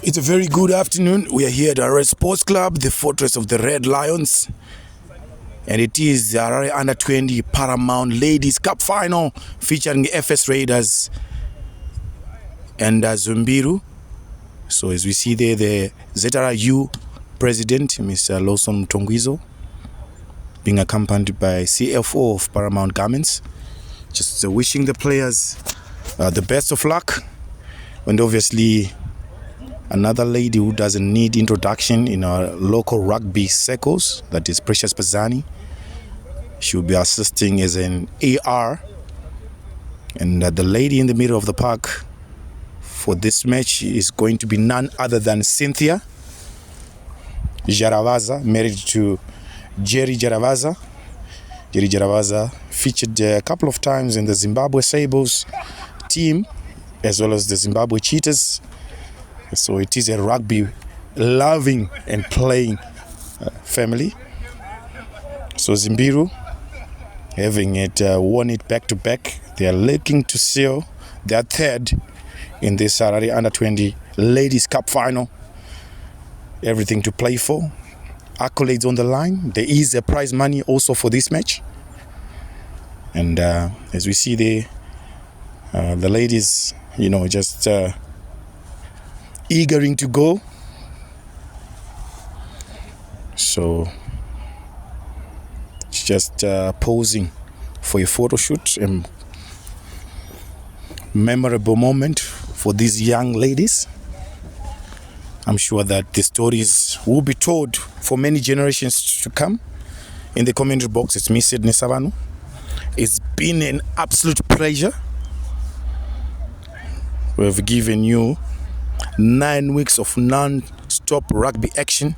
It's a very good afternoon. We are here at Harare Sports Club, the fortress of the Red Lions. And it is the Harare Under-20 Paramount Ladies Cup Final featuring the FS Raiders and Zimbiru. So as we see there, the ZRU president, Mr. Lawson Tongwizo, being accompanied by CFO of Paramount Garments. Just wishing the players the best of luck. And obviously, another lady who doesn't need introduction in our local rugby circles, that is Precious Pazani. She will be assisting as an AR. And the lady in the middle of the park for this match is going to be none other than Cynthia Jaravaza, married to Jerry Jaravaza. Jerry Jaravaza featured a couple of times in the Zimbabwe Sables team, as well as the Zimbabwe Cheetahs. So it is a rugby loving and playing family. So Zimbiru, having won it back to back, they are looking to seal their third in this Harare Under-20 Ladies Cup Final. Everything to play for. Accolades on the line. There is a prize money also for this match. And as we see there, the ladies, just eagering to go. So just posing for a photo shoot, a memorable moment for these young ladies. I'm sure that the stories will be told for many generations to come. In the commentary box, it's me, Sydney Savano. It's been an absolute pleasure. We've given you 9 weeks of non-stop rugby action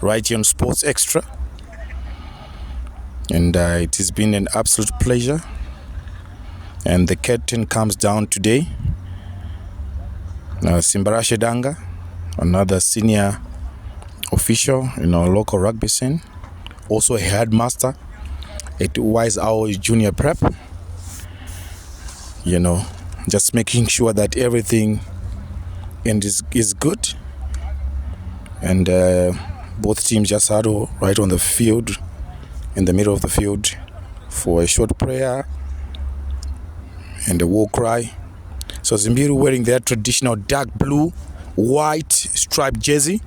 right here on Sports Extra. And it has been an absolute pleasure. And the curtain comes down today. Simbarashe Danga, another senior official in our local rugby scene, also a headmaster at Wise Owl Junior Prep. Just making sure that everything is good. And both teams just huddle right on the field, in the middle of the field, for a short prayer and a war cry. So Zimbiru wearing their traditional dark blue, white striped jersey,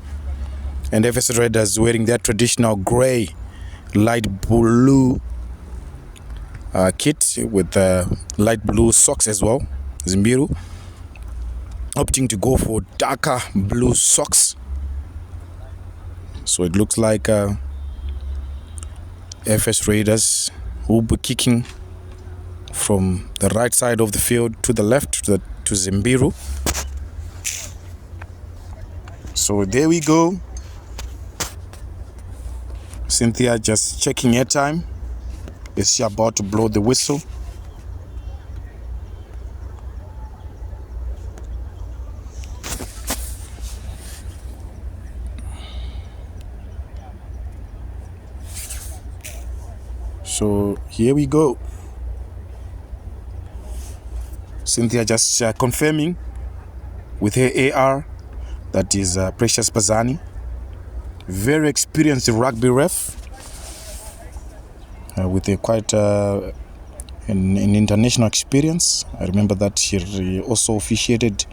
and FS Raiders wearing their traditional grey, light blue kit with light blue socks as well. Zimbiru opting to go for darker blue socks. So it looks like FS Raiders will be kicking from the right side of the field to the left to Zimbiru. So there we go. Cynthia just checking her time. Is she about to blow the whistle? So here we go. Cynthia just confirming with her AR, that is Precious Pazani, very experienced rugby ref, with a quite an international experience. I remember that she also officiated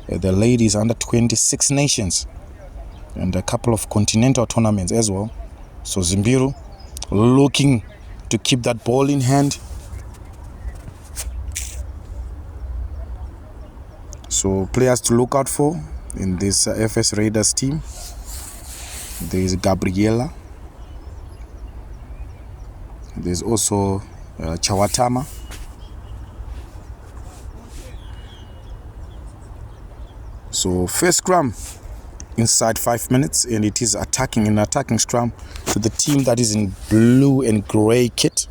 the ladies under 26 nations and a couple of continental tournaments as well. So Zimbiru looking to keep that ball in hand. So players to look out for in this FS Raiders team. There is Gabriela. There's also Chawatama. So first scrum inside 5 minutes, and it is an attacking scrum to the team that is in blue and grey kit.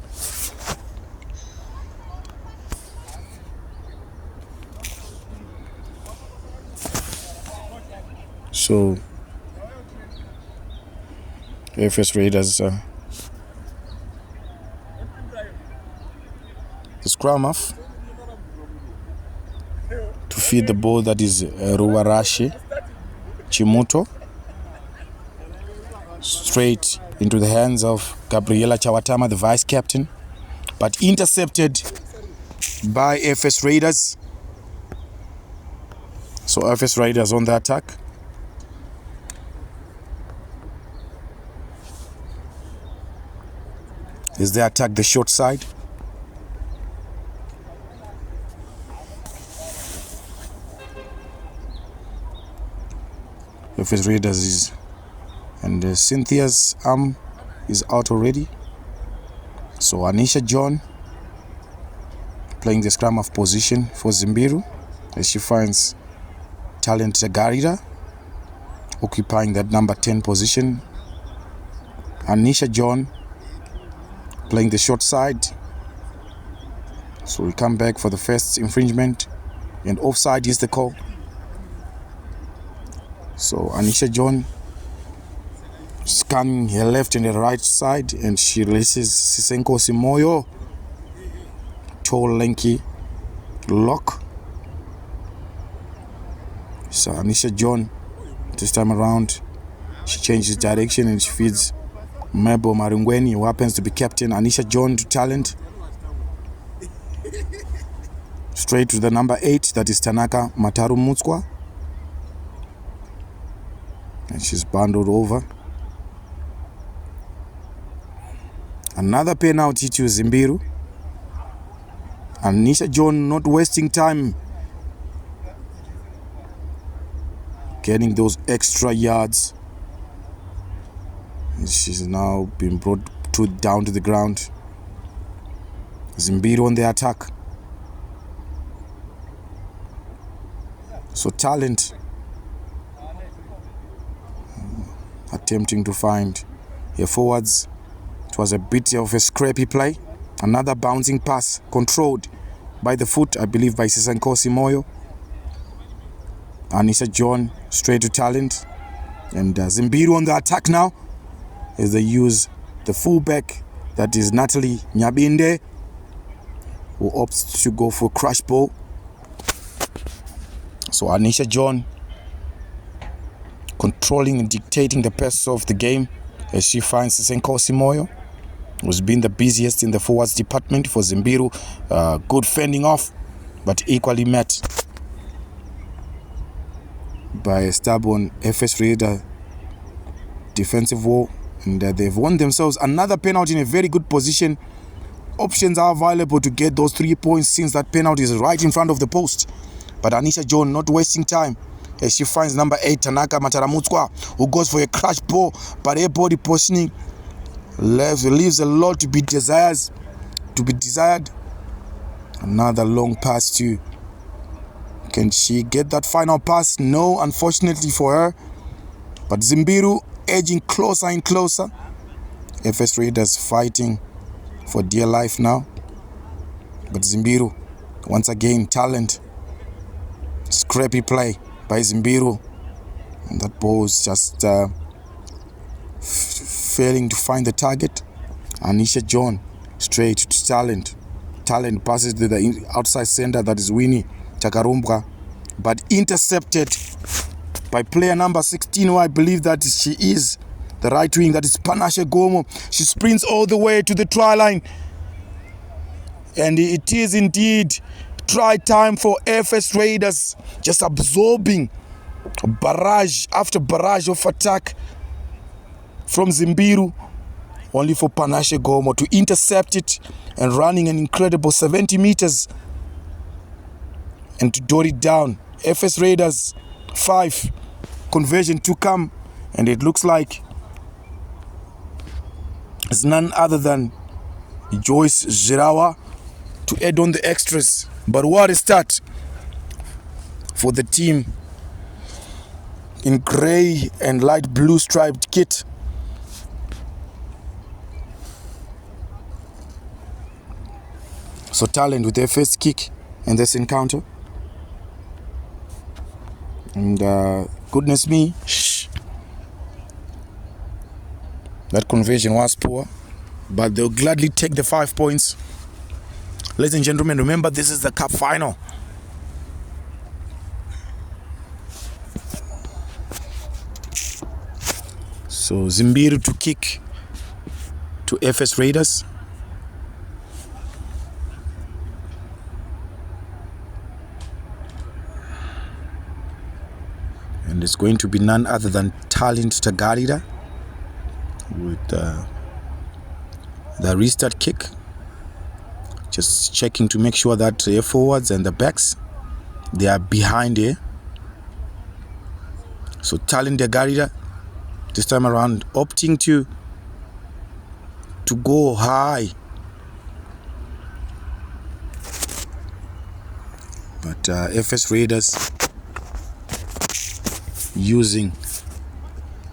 So FS Raiders the scrum off to feed the ball, that is Ruwarashe. Chimuto. Straight into the hands of Gabriela Chawatama, the vice captain, but intercepted by FS Raiders. So FS Raiders on the attack. As they attack the short side. FS Raiders is, and Cynthia's arm is out already. So Anisha John playing the scrum of position for Zimbiru as she finds Talent Garida occupying that number 10 position. Anisha John playing the short side. So we come back for the first infringement, and offside is the call. So Anisha John scanning her left and her right side, and she releases Sisenko Simoyo. Tall, lanky lock. So Anisha John, this time around, she changes direction and she feeds Mebo Marungweni, who happens to be captain. Anisha John to Talent. Straight to the number 8, that is Tanaka Mataru Mutskwa. And she's bundled over. Another penalty to Zimbiru. Anisha John not wasting time getting those extra yards. She's now been brought down to the ground. Zimbiru on the attack. So Talent attempting to find her forwards. It was a bit of a scrappy play. Another bouncing pass controlled by the foot, I believe by Sisanko Simoyo. Anisha John straight to Talent. And Zimbiru on the attack now as they use the fullback, that is Natalie Nyabinde, who opts to go for crash ball. So Anisha John controlling and dictating the pace of the game as she finds Sisenko Simoyo, who's been the busiest in the forwards department for Zimbiru. Good fending off, but equally met by a stubborn FS Raider defensive wall. And they've won themselves another penalty in a very good position. Options are available to get those 3 points since that penalty is right in front of the post. But Anisha John not wasting time as she finds number 8, Tanaka Mataramutswa, who goes for a crash ball, but her body positioning leaves a lot to be desired. Another long pass to, can she get that final pass? No, unfortunately for her. But Zimbiru edging closer and closer. FS Raiders fighting for dear life now. But Zimbiru, once again, Talent. Scrappy play by Zimbiru. And that ball is just failing to find the target. Anisha John straight to Talent. Talent passes to the outside center, that is Winnie Chakarumbwa, but intercepted by player number 16, who I believe that she is the right wing, that is Panashe Gomo. She sprints all the way to the try line, and it is indeed try time for FS Raiders, just absorbing barrage after barrage of attack from Zimbiru, only for Panashe Gomo to intercept it and running an incredible 70 meters and to dot it down. FS Raiders 5, conversion to come, and it looks like it's none other than Joyce Zirawa to add on the extras. But what a start for the team in grey and light blue striped kit. So Talent with their first kick in this encounter. And goodness me, that conversion was poor, but they'll gladly take the 5 points. Ladies and gentlemen, remember this is the cup final. So Zimbiru to kick to FS Raiders. And it's going to be none other than Talent Tagarida with the restart kick. Just checking to make sure that the forwards and the backs, they are behind here. So Talent Tagarida this time around opting to go high. But FS Raiders using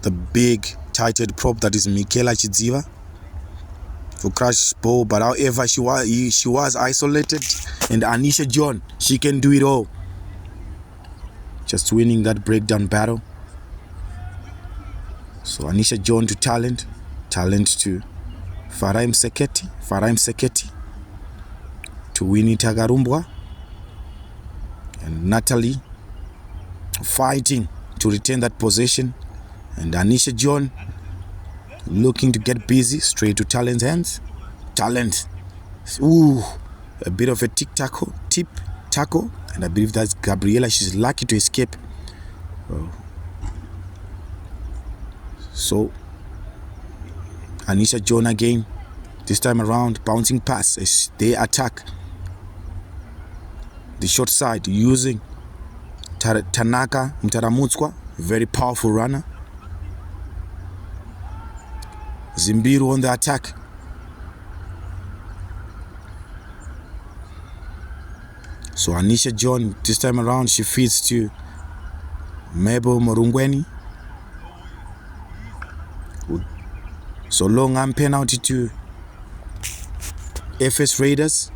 the big tighted prop that is Michaela Chidziva for crash ball, but however she was isolated, and Anisha John, she can do it all. Just winning that breakdown battle. So Anisha John to Talent to Faraim Seketi to Winnie Tagarumbwa, and Natalie fighting to retain that possession, and Anisha John looking to get busy, straight to Talent's hands. Talent, ooh, a bit of a tip tackle, and I believe that's Gabriela. She's lucky to escape. So Anisha John again, this time around bouncing pass as they attack the short side using Tanaka Mtaramutswa, very powerful runner. Zimbiru on the attack. So Anisha John, this time around, she feeds to Mabel Morungweni. So long arm penalty to FS Raiders.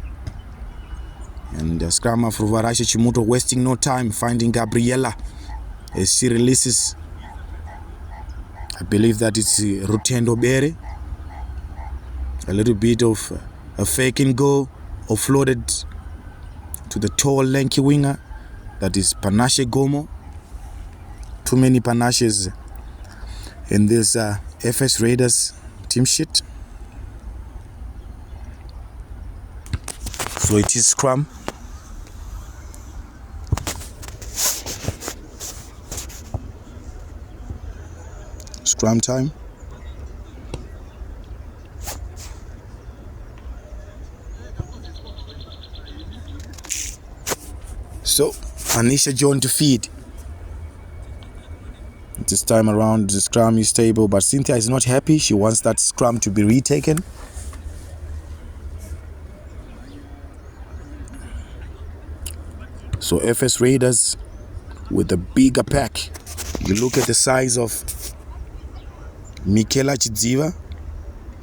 And the scrum of Ruvarashi Chimuto wasting no time finding Gabriela as she releases. I believe that it's Rutendo Bere. A little bit of a fake and go, offloaded to the tall, lanky winger. That is Panache Gomo. Too many Panaches in this FS Raiders team sheet. So it is scrum. Scrum time. So Anisha John to feed. This time around the scrum is stable, but Cynthia is not happy. She wants that scrum to be retaken. So FS Raiders with the bigger pack. You look at the size of Michaela Chidziva,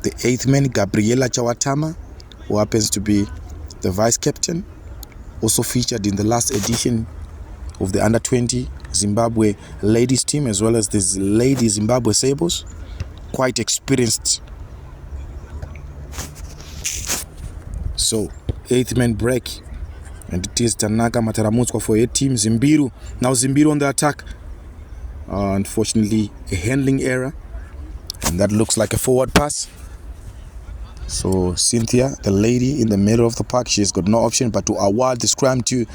the 8th man, Gabriela Chawatama, who happens to be the vice captain, also featured in the last edition of the under-20 Zimbabwe ladies team, as well as this lady Zimbabwe Sables. Quite experienced. So 8th man break, and it is Tanaka Mataramutswa for a team. Zimbiru, now Zimbiru on the attack. Unfortunately, a handling error, and that looks like a forward pass. So Cynthia, the lady in the middle of the park, she's got no option but to award the scrum to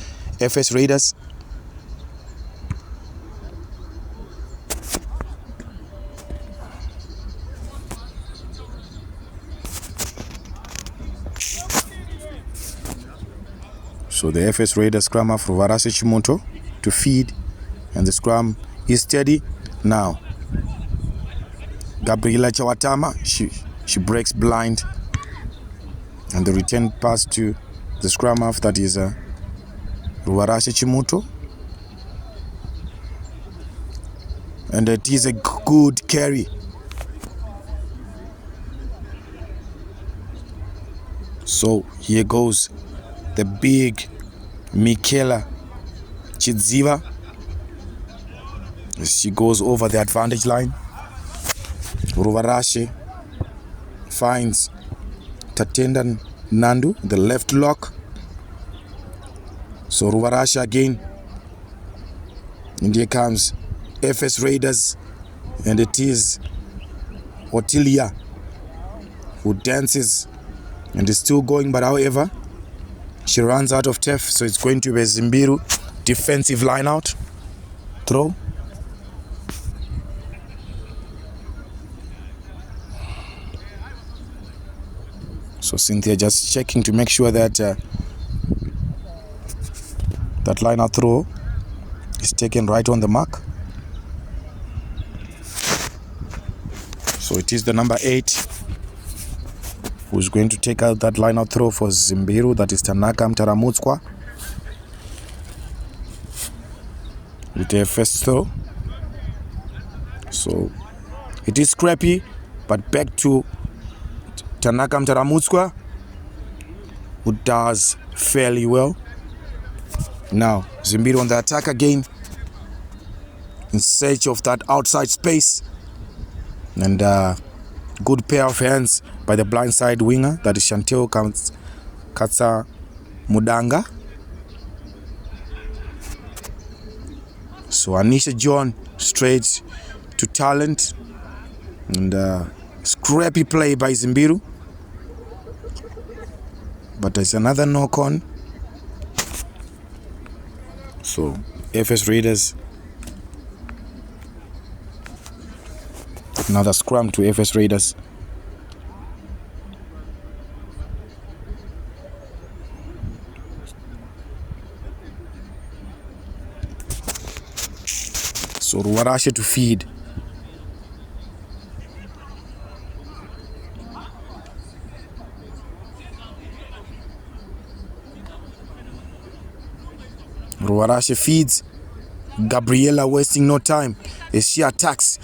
FS Raiders. So the FS Raiders scrum of Ruvarase Chimoto to feed, and the scrum is steady now. Gabriela Chawatama, she breaks blind, and the return pass to the scrum half, that is Ruvarase Chimoto, and it is a good carry. So here goes the big Michaela Chidziva. She goes over the advantage line. Ruvarashe finds Tatenda Nandu, the left lock. So Ruvarashe again. And here comes FS Raiders. And it is Otilia, who dances and is still going, but however, she runs out of turf, so it's going to be a Zimbiru defensive line out. Throw. So Cynthia just checking to make sure that that line out throw is taken right on the mark. So it is the number 8 who's going to take out that line out throw for Zimbiru. That is Tanaka Mtaramutswa with their first throw. So it is scrappy, but back to Tanaka Mtaramutswa, who does fairly well. Now Zimbiru on the attack again, in search of that outside space, and good pair of hands by the blindside winger, that is Chantel Katsa Mudanga. So Anisha John straight to Talent, and scrappy play by Zimbiru, but there's another knock on. So FS Raiders, another scrum to FS Raiders. So Ruarashe to feed. Ruarashe feeds. Gabriela wasting no time as she attacks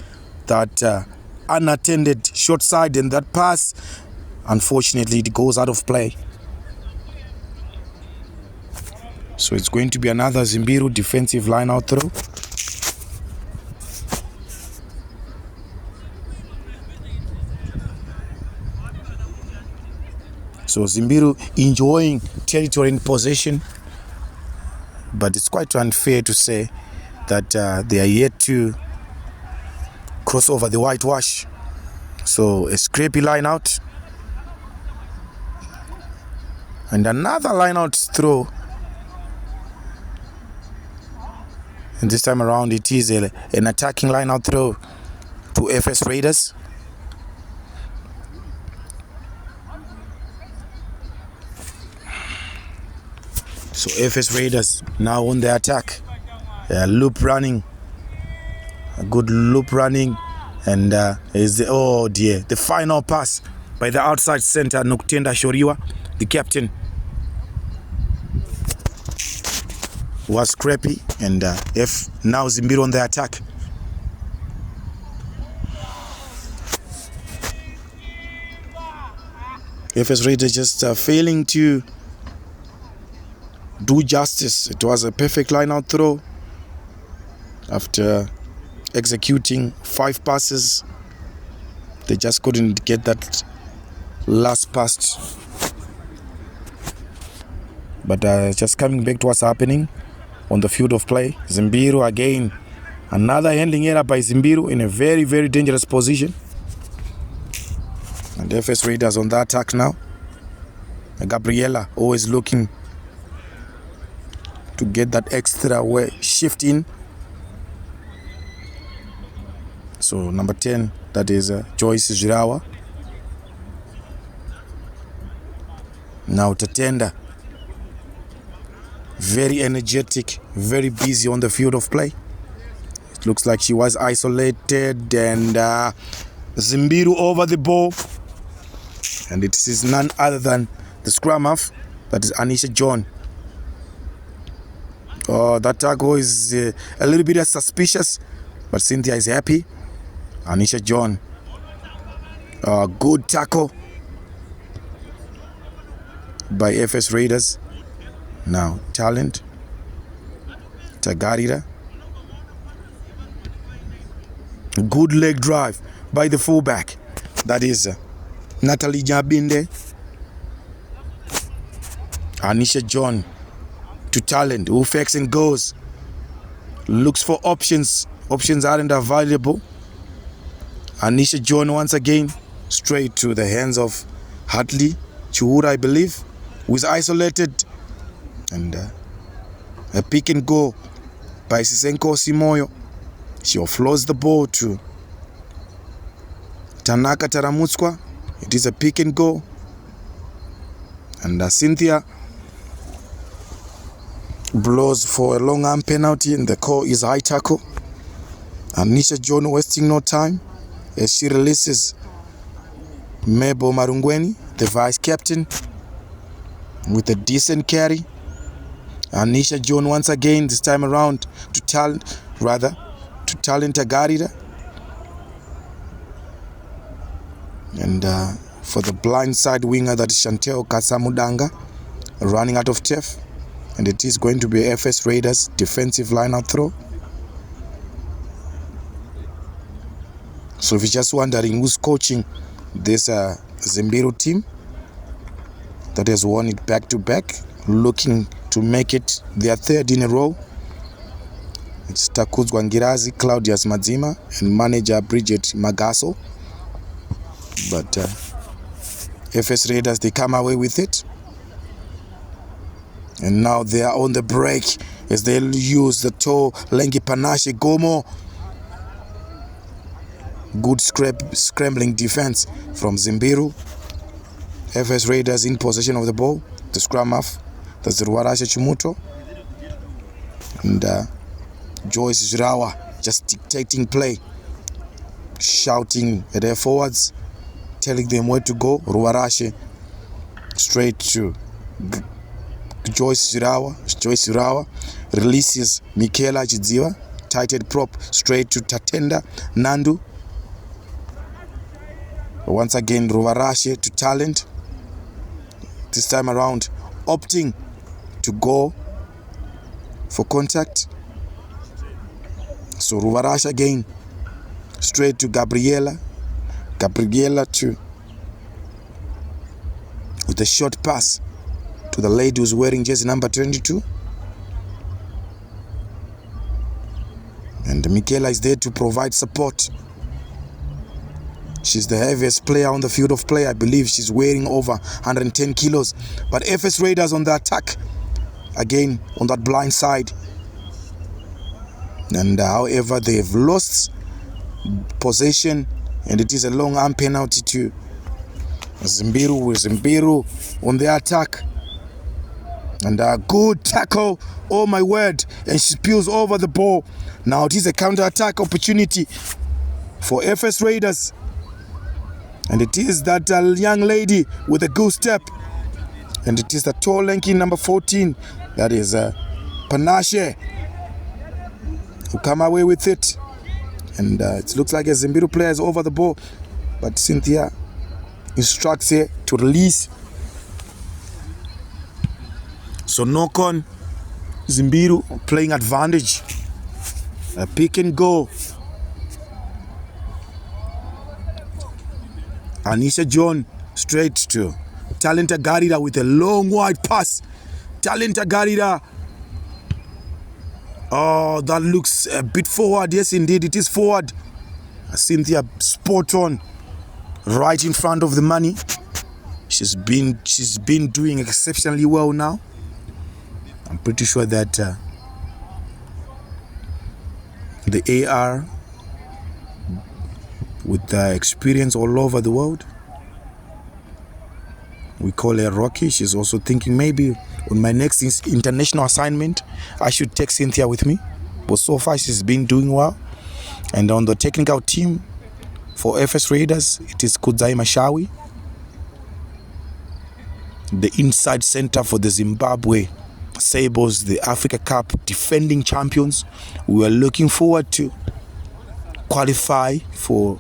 that unattended short side, and that pass, unfortunately, it goes out of play. So it's going to be another Zimbiru defensive line out throw. So Zimbiru enjoying territory in possession, but it's quite unfair to say that they are yet to cross over the whitewash. So a scrappy line out, and another line out throw, and this time around it is an attacking line out throw to FS Raiders. So FS Raiders now on the attack. Loop running, a good loop running, and is the, oh dear, the final pass by the outside center Nuktenda Shoriwa, the captain, was scrappy, and now Zimbiru on the attack. FS Raiders just failing to do justice. It was a perfect line out throw after executing 5 passes. They just couldn't get that last pass. But just coming back to what's happening on the field of play, Zimbiru again, another handling error by Zimbiru in a very, very dangerous position. And FS Raiders on the attack now. Gabriela always looking to get that extra way shift in. So number 10, that is Joyce Jirawa. Now Tatenda, very energetic, very busy on the field of play. It looks like she was isolated, and Zimbiru over the ball, and it is none other than the scrum half, that is Anisha John. Oh, that tackle is a little bit suspicious, but Cynthia is happy. Anisha John, good tackle by FS Raiders. Now Talent, Tagarira, good leg drive by the fullback, that is Natalie Jabinde. Anisha John to Talent, who fakes and goes, looks for options. Options aren't available. Anisha John once again, straight to the hands of Hartley Chiura, I believe, who is isolated. And a pick and go by Sisenko Simoyo. She offloads the ball to Tanaka Taramutswa. It is a pick and go. And Cynthia blows for a long arm penalty, and the call is high tackle. Anisha John wasting no time as she releases Mebo Marungweni, the vice captain, with a decent carry. Anisha John once again, this time around to Talent Agarida. And for the blind side winger, that is Chantel Kasamudanga, running out of turf. And it is going to be FS Raiders defensive line-out throw. So if you're just wondering who's coaching this Zimbiru team that has won it back-to-back, looking to make it their third in a row, it's Takuzwa Ngirazi, Claudius Madzima, and manager Bridget Magaso. But FS Raiders, they come away with it. And now they are on the break as they use the toe. Lengi Panache Gomo. Good scrambling defense from Zimbiru. FS Raiders in possession of the ball. The scrum half, that's Ruarashe Chumuto. And Joyce Zirawa just dictating play, shouting at their forwards, telling them where to go. Ruarashe straight to Joyce Zirawa releases Michaela Chidziwa, tighted prop straight to Tatenda Nandu. Once again, Ruarashe to Talent. This time around, opting to go for contact. So Ruarashe again, straight to Gabriela to, with a short pass to the lady who's wearing jersey number 22. And Michaela is there to provide support. She's the heaviest player on the field of play. I believe she's weighing over 110 kilos. But FS Raiders on the attack, again on that blind side. And however, they've lost possession, and it is a long arm penalty to Zimbiru on the attack. And a good tackle, oh my word, and she spills over the ball. Now it is a counter-attack opportunity for FS Raiders. And it is that young lady with a good step. And it is the tall, lanky number 14, that is Panache, who come away with it. And it looks like a Zimbiru player is over the ball, but Cynthia instructs her to release. So knock on Zimbiru playing advantage. A pick and go. Anisha John straight to Talent Agarida with a long wide pass. Talent Agarida. Oh, that looks a bit forward. Yes, indeed, it is forward. Cynthia spot on, right in front of the money. She's been doing exceptionally well now. I'm pretty sure that the AR, with the experience all over the world, we call her Rocky. She's also thinking maybe on my next international assignment, I should take Cynthia with me. But so far, she's been doing well. And on the technical team for FS Raiders, it is Kudzai Mashawi, the inside center for the Zimbabwe Sabres, the Africa Cup defending champions. We are looking forward to qualify for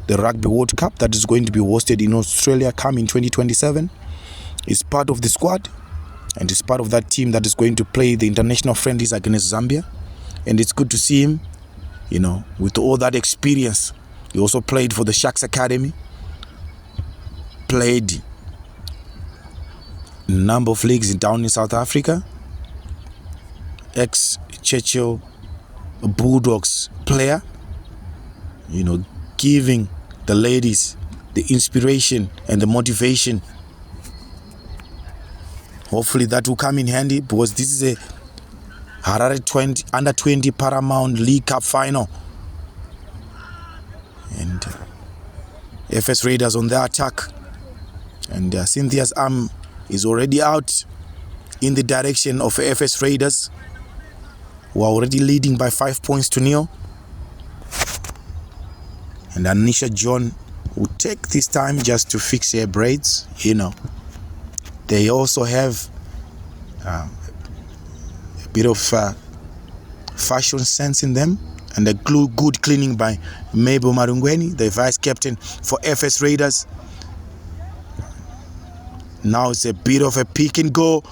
the Rugby World Cup that is going to be hosted in Australia coming 2027. Is part of the squad, and is part of that team that is going to play the international friendlies against Zambia. And it's good to see him, you know, with all that experience. He also played for the Sharks Academy, played a number of leagues down in South Africa, ex-Churchill Bulldogs player, you know, giving the ladies, the inspiration and the motivation. Hopefully that will come in handy, because this is a Harare under 20 Paramount League Cup final. And FS Raiders on the attack. And Cynthia's arm is already out in the direction of FS Raiders, who are already leading by 5 points to 0. And Anisha John will take this time just to fix her braids. You know, they also have a bit of fashion sense in them, and a good cleaning by Mabel Marungweni, the vice captain for FS Raiders. Now it's a bit of a pick and go,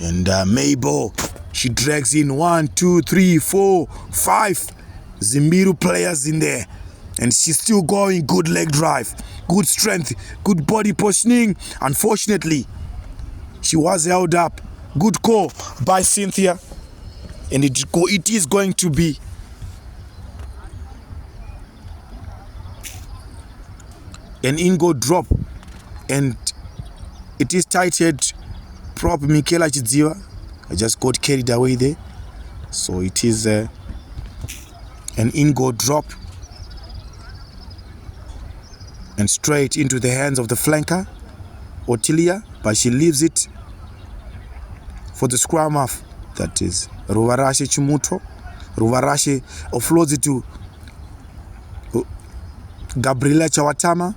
and Mabel, she drags in 1, 2, 3, 4, 5 Zimbiru players in there, and she's still going. Good leg drive, good strength, good body positioning. Unfortunately, she was held up. Good call by Cynthia, and it is going to be an in-goal drop, and it is tight-head prop Michaela Chidziva. I just got carried away there. So it is an in-goal drop, and straight into the hands of the flanker Otilia, but she leaves it for the scrum half, that is Ruvarashe Chumuto. Ruvarashe offloads it to Gabriela Chawatama.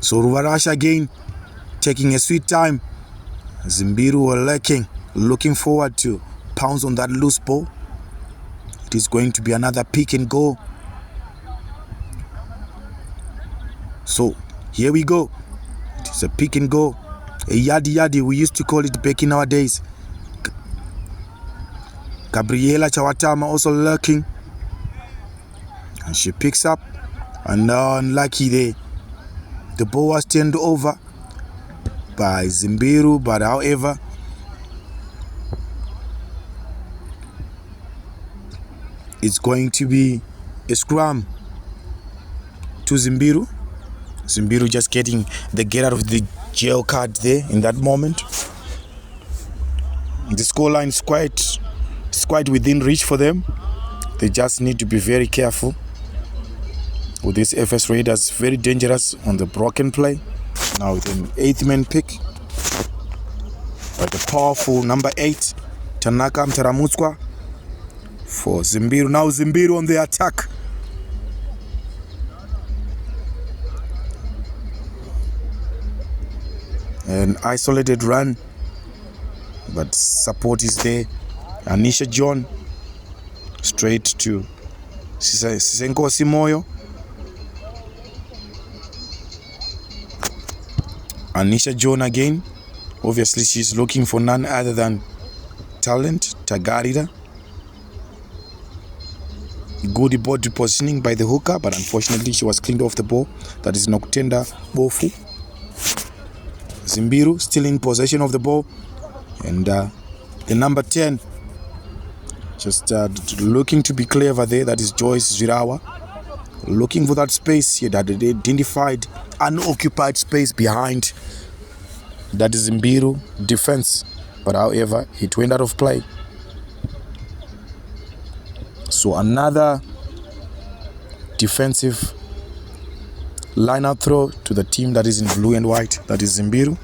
So Ruvarashe again taking a sweet time. Zimbiru were looking forward to pounce on that loose ball. It is going to be another pick and go. So here we go. It's a pick and go, a yadi, we used to call it back in our days. Gabriela Chawatama also lurking, and she picks up, and unlucky there, the ball was turned over by Zimbiru, but however, it's going to be a scrum to Zimbiru. Zimbiru just getting the get out of the jail card there in that moment. The scoreline is quite within reach for them. They just need to be very careful with these FS Raiders. Very dangerous on the broken play. Now with an 8th man pick by the powerful number 8 Tanaka Mtaramutswa for Zimbiru. Now Zimbiru on the attack. An isolated run, but support is there. Anisha John straight to Sisenko Simoyo. Anisha John again. Obviously, she's looking for none other than talent, Tagarida. Good body positioning by the hooker, but unfortunately she was cleaned off the ball. That is Noctenda Bofu. Zimbiru still in possession of the ball, and the number 10 just looking to be clever there. That is Joyce Zirawa, looking for that space. He had identified unoccupied space behind. That is Zimbiru defense, but however it went out of play. So another defensive line-out throw to the team that is in blue and white, that is Zimbiru.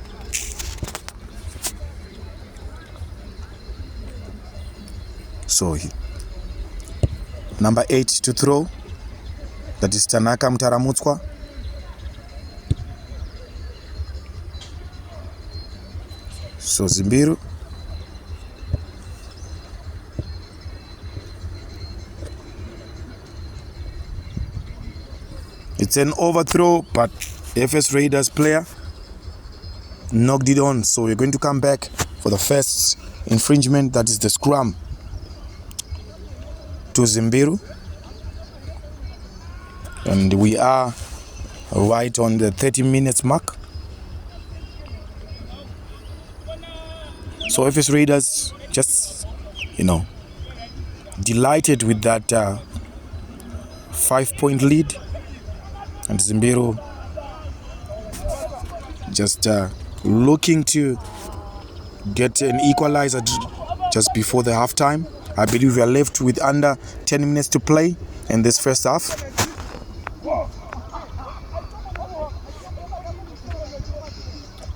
So number 8 to throw, that is Tanaka Mtaramutswa. So Zimbiru. It's an overthrow, but FS Raiders player knocked it on. So we're going to come back for the first infringement, that is the scrum to Zimbiru. And we are right on the 30 minutes mark. So FS Raiders just, delighted with that 5-point lead, and Zimbiru just looking to get an equalizer just before the halftime. I believe we are left with under 10 minutes to play in this first half.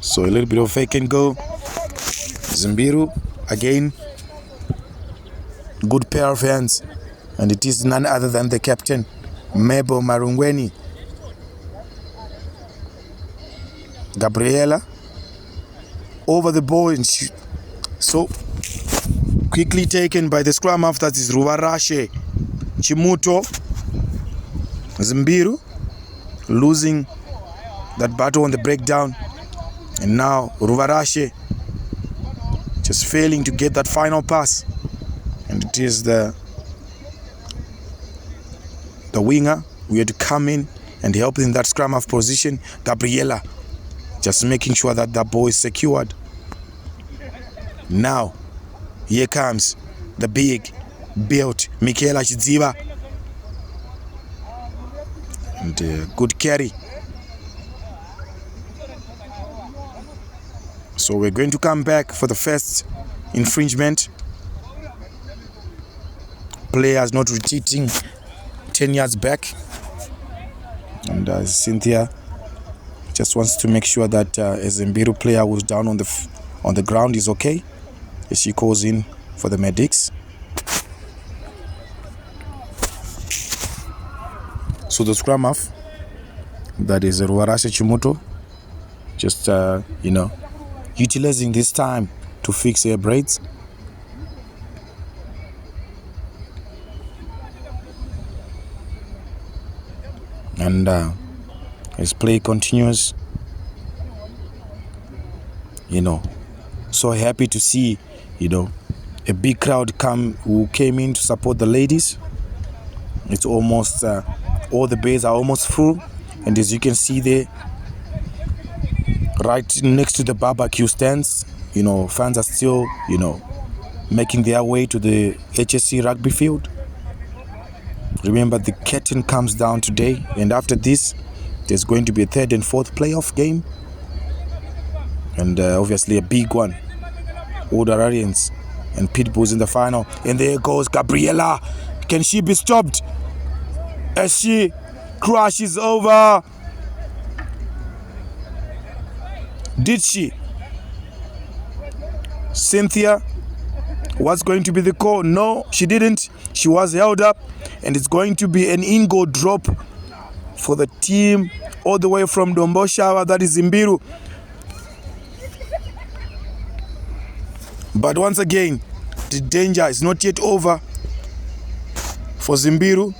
So a little bit of fake and go. Zimbiru again, good pair of hands, and it is none other than the captain, Mebo Marungweni. Gabriela over the ball, and so quickly taken by the scrum half. That is Ruvarashe Chimuto. Zimbiru losing that battle on the breakdown, and now Ruvarashe just failing to get that final pass, and it is the winger we had to come in and help in that scrum half position. Gabriela just making sure that that ball is secured. Now here comes the big built Michaela Chidziva, and good carry. So we're going to come back for the first infringement. Players not retreating 10 yards back, and Cynthia just wants to make sure that a Zimbiru player who's down on the ground is okay, as she calls in for the medics. So the scrum half, that is Ruvarashe Chimuto, just utilizing this time to fix her braids. And as play continues, so happy to see, a big crowd who came in to support the ladies. It's almost, all the bays are almost full. And as you can see there, right next to the barbecue stands, fans are still, making their way to the HSC rugby field. Remember, the curtain comes down today, and after this, there's going to be a third and fourth playoff game, and obviously a big one. Old Hararians and Pitbulls in the final. And there goes Gabriela. Can she be stopped as she crashes over? Did she? Cynthia, what's going to be the call? No, she didn't. She was held up, and it's going to be an in-goal drop for the team all the way from Domboshawa, that is Zimbiru. But once again, the danger is not yet over for Zimbiru.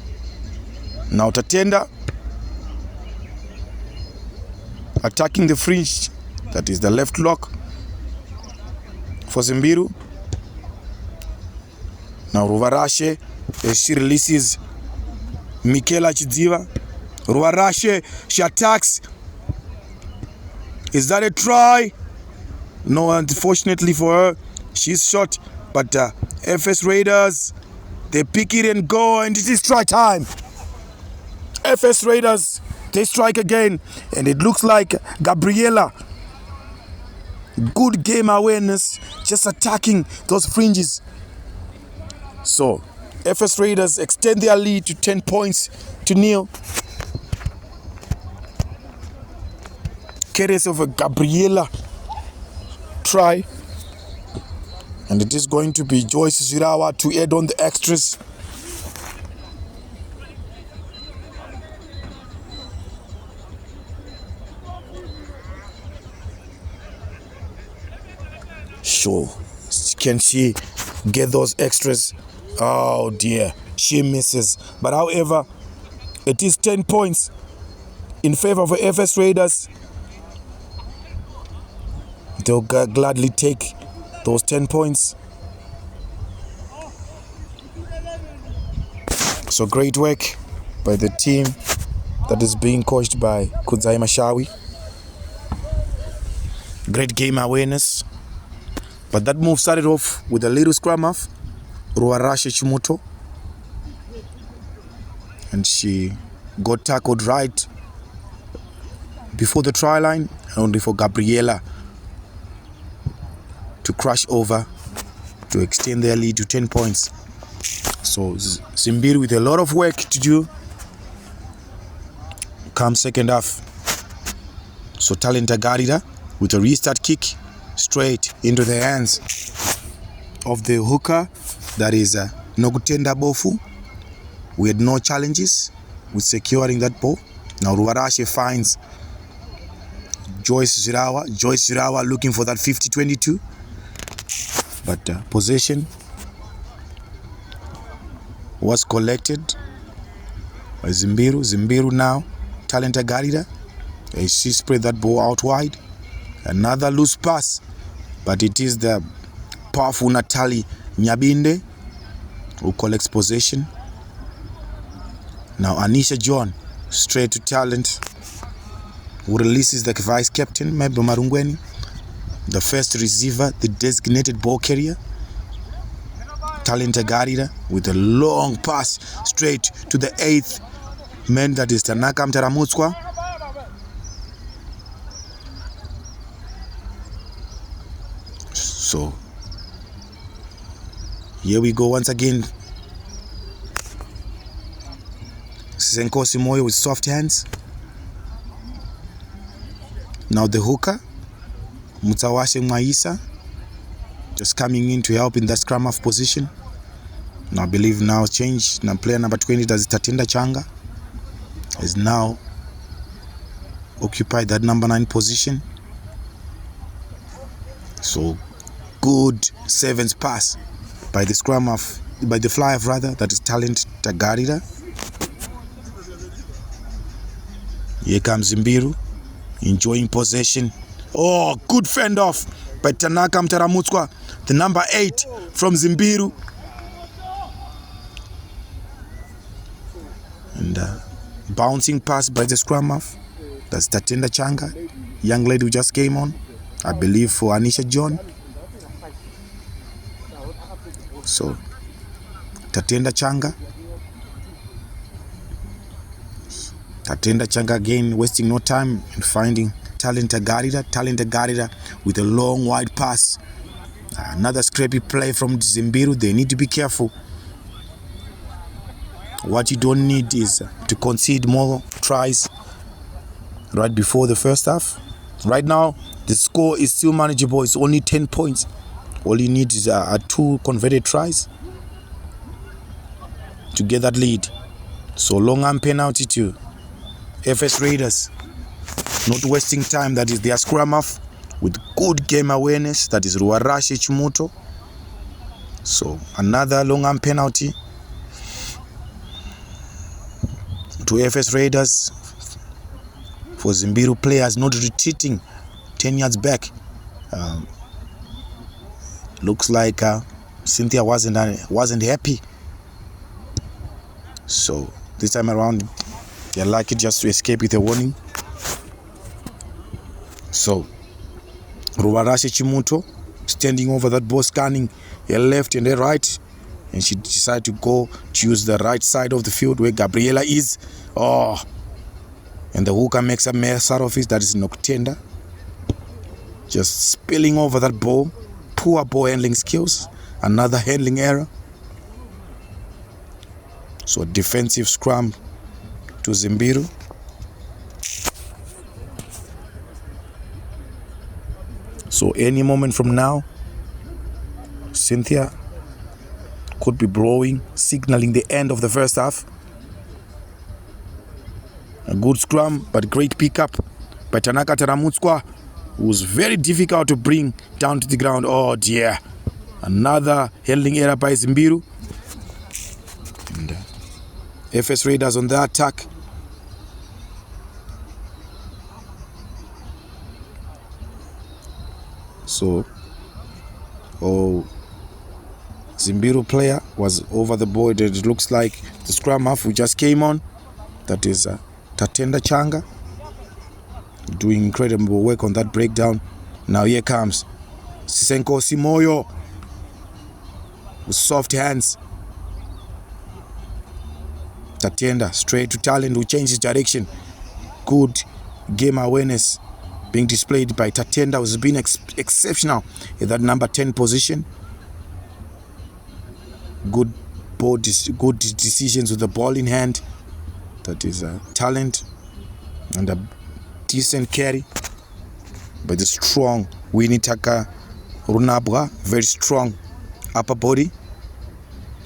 Now Tatenda attacking the fringe, that is the left lock for Zimbiru. Now Ruvarashe, as she releases Michaela Chidziva. Ruvarashe, she attacks. Is that a try? No, unfortunately for her, she's shot. But FS Raiders, they pick it and go, and it is try time. FS Raiders, they strike again, and it looks like Gabriela, good game awareness, just attacking those fringes. So FS Raiders extend their lead to 10 points to nil. Carries of a Gabriela try, and it is going to be Joyce Zirawa to add on the extras. Sure, can she get those extras? Oh dear, she misses. But however, it is 10 points in favor of the FS Raiders. They'll gladly take those 10 points. So great work by the team that is being coached by Kudzai Mashawi. Great game awareness. But that move started off with a little scrum half, Ruvarashe Chimuto. and she got tackled right before the try line, only for Gabriela to crash over to extend their lead to 10 points. So Zimbiru with a lot of work to do come second half. So Talenta Garida with a restart kick straight into the hands of the hooker, that is Nogutenda Bofu. We had no challenges with securing that ball. Now Ruarashe finds Joyce Zirawa looking for that 50-22, but possession was collected by Zimbiru now, Talenta Garida. She spread that ball out wide. Another loose pass, but it is the powerful Natali Nyabinde who collects possession. Now Anisha John straight to Talent, who releases the vice captain Mebe Marungweni, the first receiver, the designated ball carrier. Talenta Garida with a long pass straight to the 8th man, that is Tanaka Mtaramutswa. So here we go once again. Senkosi Moyo with soft hands. Now the hooker, Mutawashe Mwaisa, just coming in to help in that scrum half position. Now I believe now change. Now player number 20, that's Tatenda Changa, is now occupied that number 9 position. So good sevens pass by the scrum half, by the fly half rather, that is Talent Tagarida. Here comes Zimbiru, enjoying possession. Oh, good fend off by Tanaka Mtaramutswa, the number 8 from Zimbiru. And bouncing pass by the scrum half, that's Tatenda Changa, young lady who just came on, I believe for Anisha John. So Tatenda Changa again, wasting no time in finding Talenta Garida with a long wide pass. Another scrappy play from Zimbiru. They need to be careful. What you don't need is to concede more tries right before the first half. Right now the score is still manageable. It's only 10 points. All you need is 2 converted tries to get that lead. So long arm penalty to FS Raiders, not wasting time. That is their scrum half with good game awareness, that is Ruarashe Chumuto. So another long arm penalty to FS Raiders for Zimbiru players not retreating 10 yards back. Looks like Cynthia wasn't happy. So this time around they're lucky just to escape with a warning. So Ruarashe Chimuto standing over that ball, scanning a left and a right, and she decided to go choose the right side of the field where Gabriela is. Oh, and the hooker makes a mess out of it. That is Noctenda, just spilling over that ball. Poor ball handling skills. Another handling error. So defensive scrum to Zimbiru. So any moment from now, Cynthia could be blowing, signaling the end of the first half. A good scrum, but great pickup by Tanaka Taramutswa, who was very difficult to bring down to the ground. Oh dear. Another handling error by Zimbiru. And FS Raiders on the attack. So, Zimbiru player was over the board. It looks like the scrum half who just came on, that is Tatenda Changa, doing incredible work on that breakdown. Now here comes Sisenko Simoyo with soft hands. Tatenda straight to Talent, who changes direction. Good game awareness being displayed by Tatenda, who's been exceptional in that number 10 position. Good decisions with the ball in hand. That is a Talent, and a decent carry by the strong Winitaka Runabwa. Very strong upper body.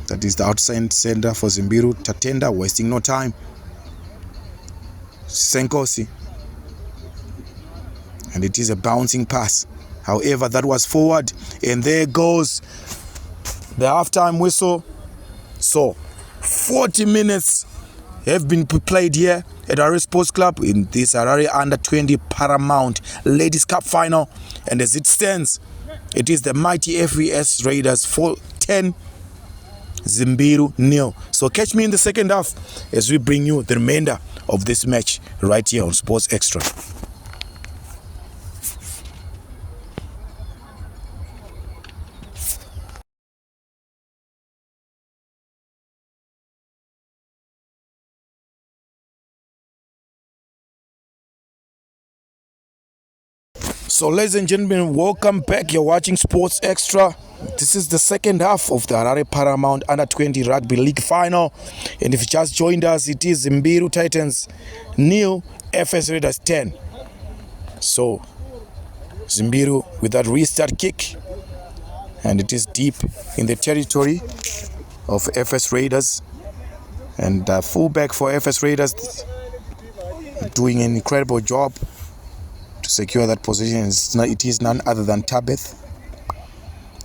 That is the outside center for Zimbiru. Tatenda wasting no time. Senkosi. And it is a bouncing pass. However, that was forward. And there goes the halftime whistle. So, 40 minutes have been played here at Harare Sports Club in this Harare Under-20 Paramount Ladies Cup final. And as it stands, it is the mighty FVS Raiders 4-10. Zimbiru 0. So catch me in the second half as we bring you the remainder of this match right here on Sports Extra. So ladies and gentlemen, welcome back. You're watching Sports Extra. This is the second half of the Harare Paramount Under-20 Rugby League final. And if you just joined us, it is Zimbiru Titans 0, FS Raiders 10. So Zimbiru with that restart kick. And it is deep in the territory of FS Raiders. And the fullback for FS Raiders doing an incredible job to secure that position. It is none other than Tabeth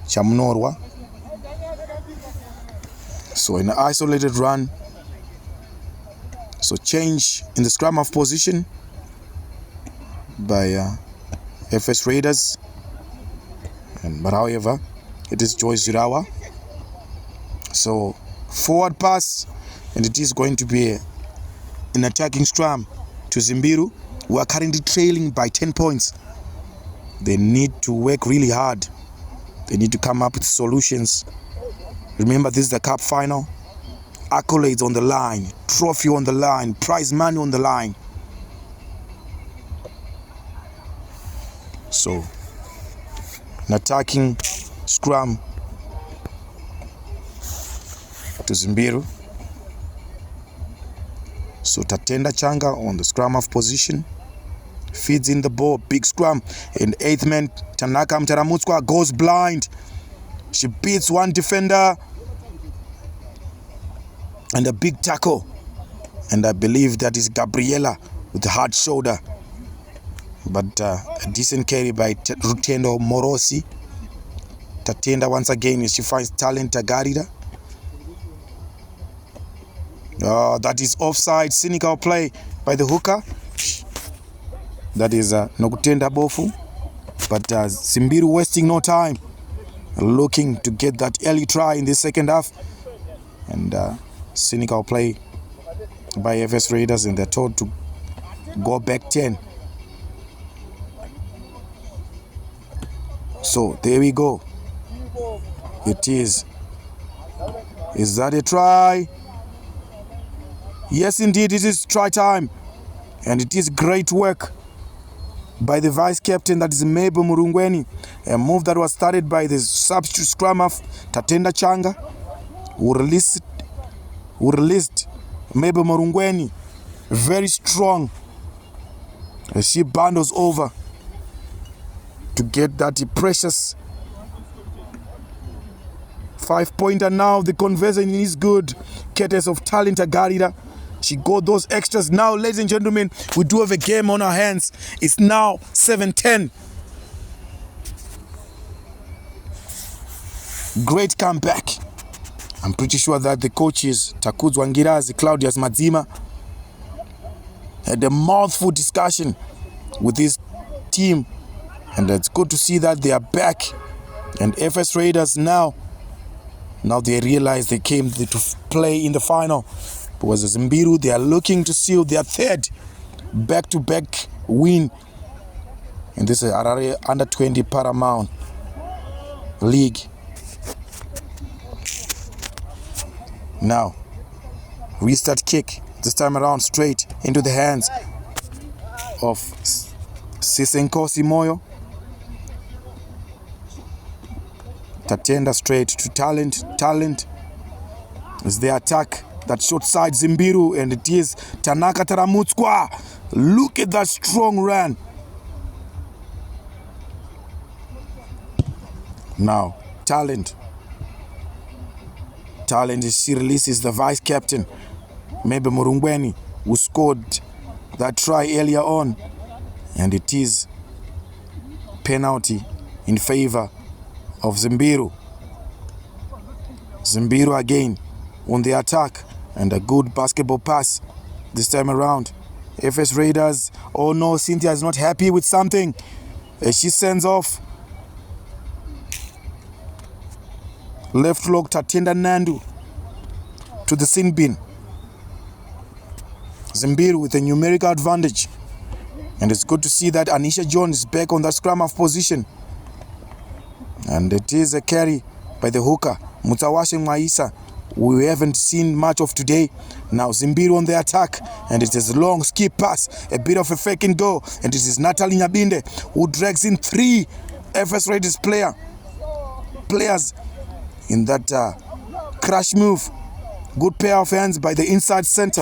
Chamnorwa. So in an isolated run. So change in the scrum of position by FS Raiders. But however, it is Joyce Zirawa. So forward pass, and it is going to be an attacking scrum to Zimbiru, who are currently trailing by 10 points. They need to work really hard. They need to come up with solutions. Remember, this is the cup final. Accolades on the line, trophy on the line, prize money on the line. So, an attacking scrum to Zimbiru. So Tatenda Changa on the scrum of position. Feeds in the ball, big scrum. And 8th man, Tanaka Mtaramutswa, goes blind. She beats one defender. And a big tackle. And I believe that is Gabriela with the hard shoulder. But a decent carry by Rutendo Morosi. Tatenda once again, she finds Talent Tagarida. That is offside, cynical play by the hooker. That is Nokutenda Bofu. But Zimbiru wasting no time, looking to get that early try in the second half. And cynical play by FS Raiders, and they're told to go back 10. So there we go. It is. Is that a try? Yes, indeed, it is try time. And it is great work by the vice captain, that is Mebo Murungweni. A move that was started by the substitute scrum of Tatenda Changa, who released Mebo Murungweni. Very strong. As she bundles over to get that precious 5-pointer. Now the conversion is good. Courtesy of Talent Agarida. She got those extras. Now, ladies and gentlemen, we do have a game on our hands. It's now 7-10. Great comeback. I'm pretty sure that the coaches, Takuz Wangirazi, Claudius Madzima, had a mouthful discussion with this team. And it's good to see that they are back. And FS Raiders now they realize they came to play in the final. Because Zimbiru, they are looking to seal their third back-to-back win. And this is Harare Under-20 Paramount League. Now, Restart kick. This time around straight into the hands of Sisenkosi Moyo. Tatenda straight to Talent. Talent is the attack. That short side Zimbiru, and it is Tanaka Taramutswa. Look at that strong run. Now, Talent. Talent is she releases the vice captain, Mebe Murungweni, who scored that try earlier on. And it is penalty in favor of Zimbiru. Zimbiru again on the attack, and a good basketball pass this time around. FS Raiders, oh no, Cynthia is not happy with something. She sends off. Left lock Tatenda Nandu to the sin bin. Zimbiru with a numerical advantage. And it's good to see that Anisha Jones is back on that scrum half position. And it is a carry by the hooker, Mutawashe Maisa. We haven't seen much of today. Now Zimbiru on the attack, and it is a long skip pass, a bit of a fake and go, and it is Natalie Nyabinde who drags in 3 FS Raiders players in that crash move. Good pair of hands by the inside center.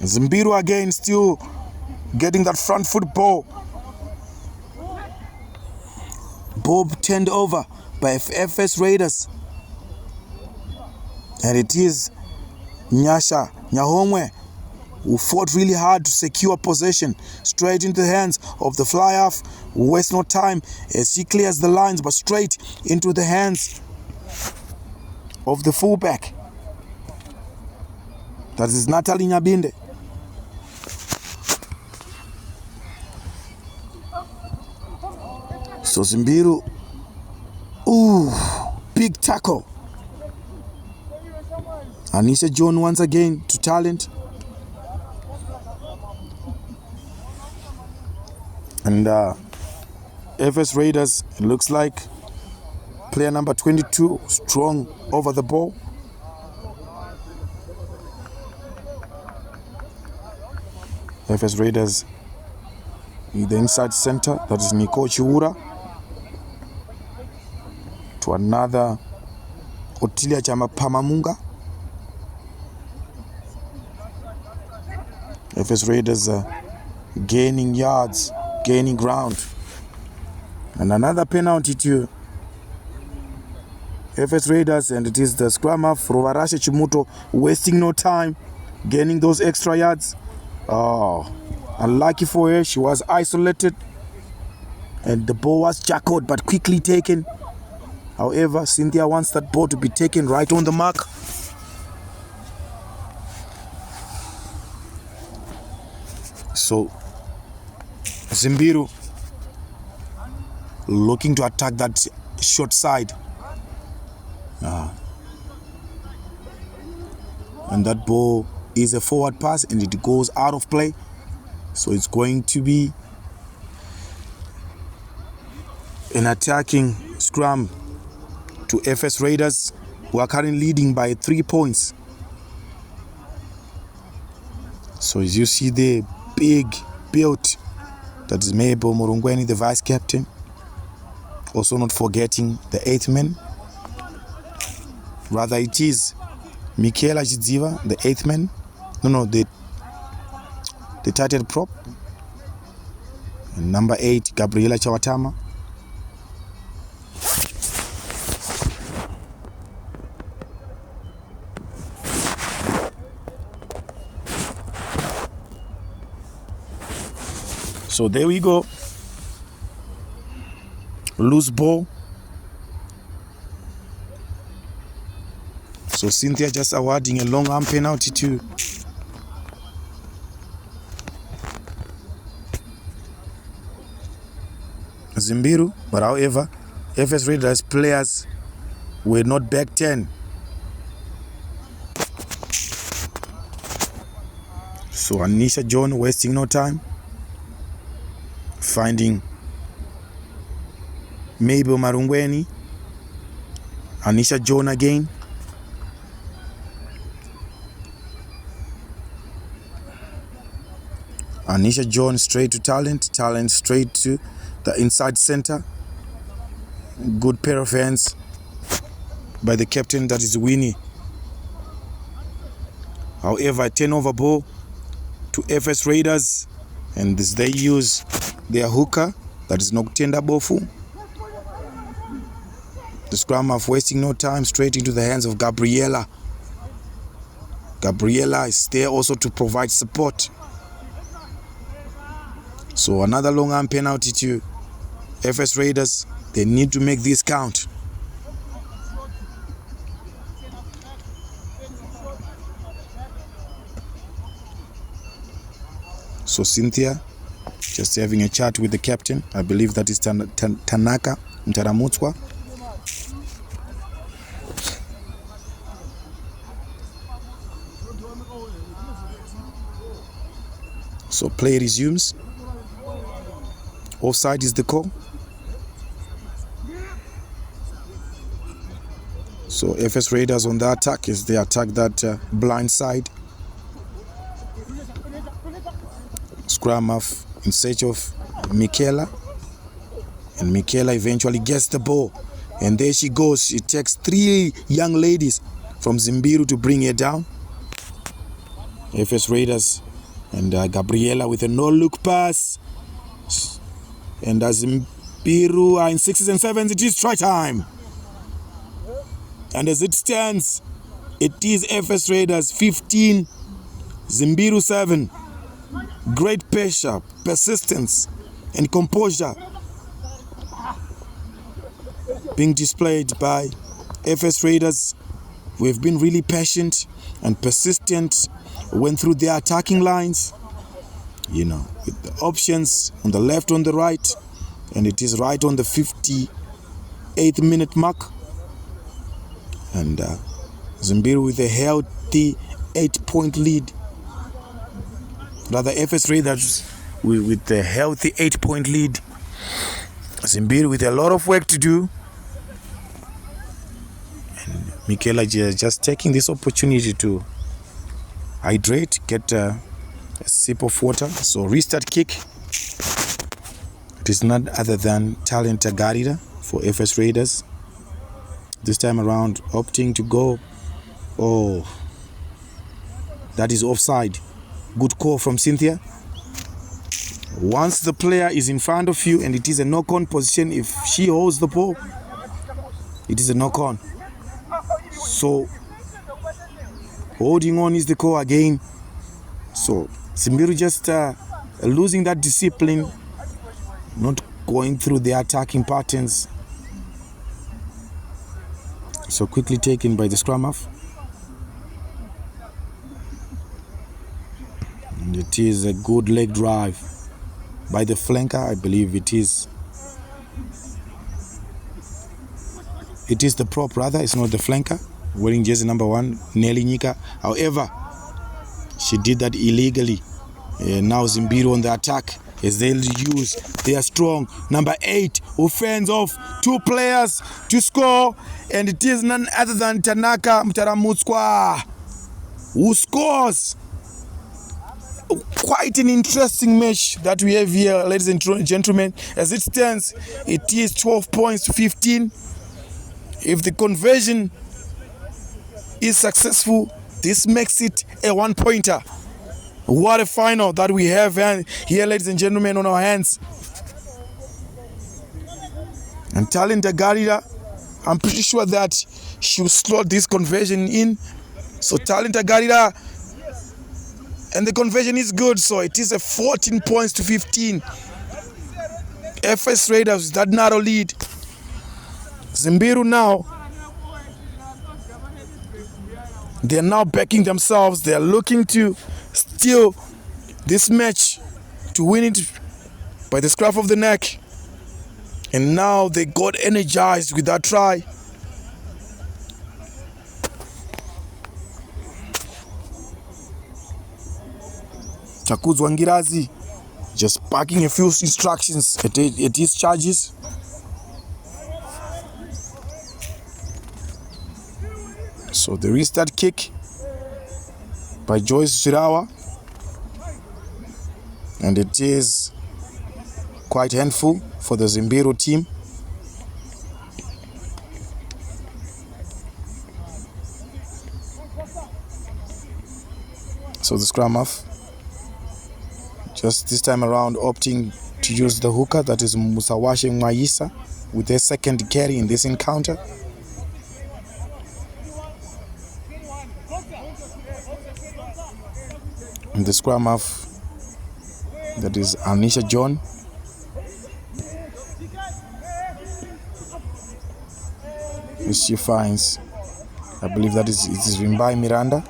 Zimbiru again still getting that front foot ball. Bob turned over by FS Raiders. And it is Nyasha Nyahomwe who fought really hard to secure possession. Straight into the hands of the fly-half. Waste no time as she clears the lines, but straight into the hands of the fullback. That is Natalie Nyabinde. So Zimbiru, ooh, big tackle. Anisha John once again to Talent. And FS Raiders, it looks like player number 22, strong over the ball. FS Raiders in the inside center, that is Niko Chiura. To another Otilia Chama Pamamunga. FS Raiders gaining yards, gaining ground. And another penalty to FS Raiders, and it is the scrum half Rovarashe Chimuto, wasting no time, gaining those extra yards. Oh, unlucky for her, she was isolated and the ball was jackled but quickly taken. However, Cynthia wants that ball to be taken right on the mark. So, Zimbiru looking to attack that short side. And that ball is a forward pass and it goes out of play. So it's going to be an attacking scrum to FS Raiders, who are currently leading by 3 points. So as you see the big build, that is Mabel Murungweni, the vice captain. Also not forgetting the 8th man. Rather it is Michaela Chidziva, the 8th man. No, the title prop. And number 8, Gabriela Chawatama. So there we go. Loose ball. So Cynthia just awarding a long arm penalty to Zimbiru, but however, FS Raiders players were not back 10. So Anisha John wasting no time, finding Mabel Marungweni. Anisha John again. Anisha John straight to Talent. Talent straight to the inside center. Good pair of hands by the captain, that is Winnie. However, turnover ball to FS Raiders, and this they use their hooker, that is Noctenda Bofu. The scrum half wasting no time, straight into the hands of Gabriela. Gabriela is there also to provide support. So another long arm penalty to FS Raiders. They need to make this count. So Cynthia just having a chat with the captain. I believe that is Tanaka Mtaramutswa. So play resumes. Offside is the call. So FS Raiders on the attack as they attack that blind side. Scrum half in search of Michaela, and Michaela eventually gets the ball, and there she goes. It takes 3 young ladies from Zimbiru to bring her down. FS Raiders and Gabriela with a no-look pass, and as Zimbiru are in 6s and 7s, it is try time. And as it stands, it is FS Raiders 15, Zimbiru 7. Great pressure, persistence, and composure being displayed by FS Raiders. We've been really patient and persistent, went through their attacking lines, with the options on the left, on the right, and it is right on the 58th minute mark. And Zimbiru with a healthy 8-point lead. Rather, FS Raiders with a healthy 8-point lead. Zimbiru with a lot of work to do. And Michaela just taking this opportunity to hydrate, get a sip of water. So restart kick. It is none other than Talent Garida for FS Raiders. This time around, opting to go. Oh, that is offside. Good call from Cynthia. Once the player is in front of you and it is a knock-on position, if she holds the ball, it is a knock-on. So holding on is the call again. So Zimbiru just losing that discipline, not going through the attacking patterns. So quickly taken by the scrum half. And it is a good leg drive by the flanker. I believe it is. It is the prop rather, it's not the flanker. Wearing jersey number 1, Nelly Nika. However, she did that illegally. Now Zimbiru on the attack as they'll use their strong number 8 who fends off 2 players to score, and it is none other than Tanaka Mtaramutswa who scores. Quite an interesting match that we have here, ladies and gentlemen. As it stands, it is 12 points to 15. If the conversion is successful, this makes it a 1-pointer. What a final that we have here, ladies and gentlemen, on our hands. And Talent Garida, I'm pretty sure that she'll slot this conversion in. So Talent Garida, and the conversion is good, so it is a 14 points to 15. FS Raiders, that narrow lead. Zimbiru now, they're now backing themselves. They're looking to steal this match, to win it by the scruff of the neck. And now they got energized with that try. Chakuzwa Ngirazi just packing a few instructions at his charges. So the restart kick by Joyce Shirawa. And it is quite handful for the Zimbiru team. So the scrum half, just this time around, opting to use the hooker, that is Musawashe Mwaisa, with their second carry in this encounter. And the scrum half, that is Anisha John. Which she finds, I believe that it is Rimbai Miranda.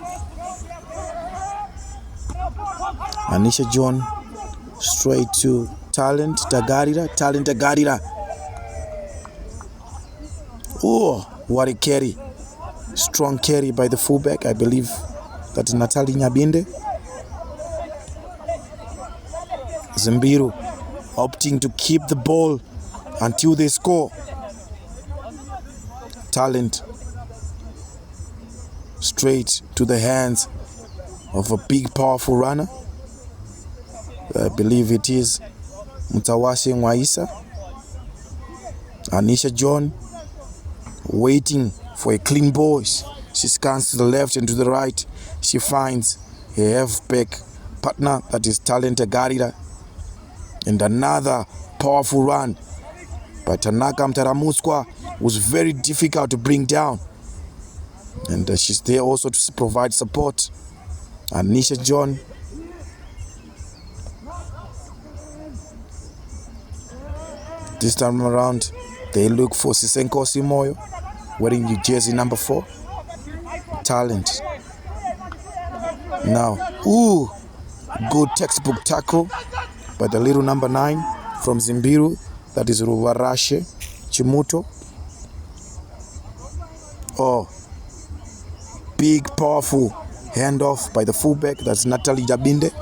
Anisha John straight to Talent Tagarira. Oh, what a carry. Strong carry by the fullback. I believe that is Natali Nyabinde. Zimbiru opting to keep the ball until they score. Talent straight to the hands of a big, powerful runner. I believe it is Mutawashe Mwaisa. Anisha John waiting for a clean ball. She scans to the left and to the right. She finds a halfback partner, that is Talent Garida. And another powerful run by Tanaka Mtaramuskwa was very difficult to bring down. And she's there also to provide support. Anisha John. This time around, they look for Sisenko Simoyo, wearing jersey number 4. Talent. Now, good textbook tackle by the little number 9 from Zimbiru, that is Ruvarashe Chimuto. Oh, big, powerful handoff by the fullback, that's Natalie Jabinde.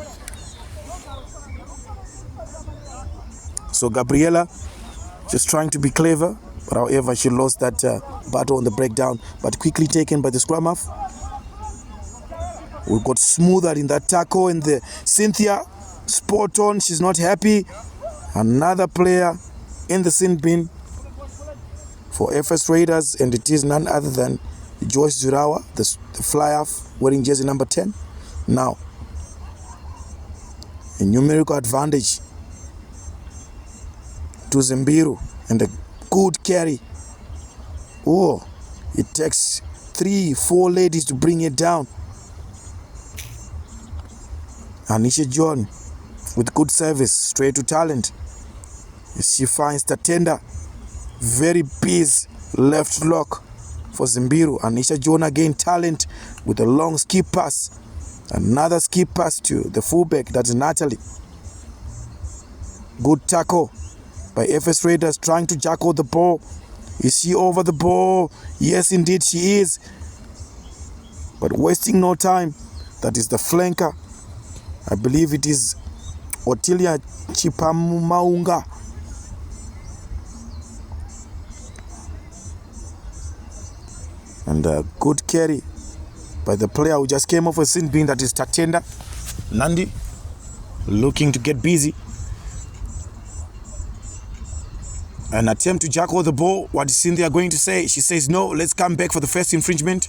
So Gabriela just trying to be clever, but however she lost that battle on the breakdown, but quickly taken by the scrum half. We got smoother in that tackle, and the Cynthia spot on. She's not happy. Another player in the sin bin for FS Raiders, and it is none other than Joyce Zurawa, the fly-half, wearing jersey number 10. Now, a numerical advantage to Zimbiru, and a good carry. Oh, it takes 3-4 ladies to bring it down. Anisha John with good service, straight to Talent. She finds Tatenda, very busy left lock for Zimbiru. Anisha John again, Talent with a long skip pass. Another skip pass to the fullback, that's Natalie. Good tackle by FS Raiders, trying to jackal the ball. Is she over the ball? Yes, indeed she is. But wasting no time, that is the flanker. I believe it is Otilia Chipamumaunga. And a good carry by the player who just came off a sin bin, that is Tatenda Nandi, looking to get busy. An attempt to jackal the ball. What is Cynthia going to say? She says, no, let's come back for the first infringement.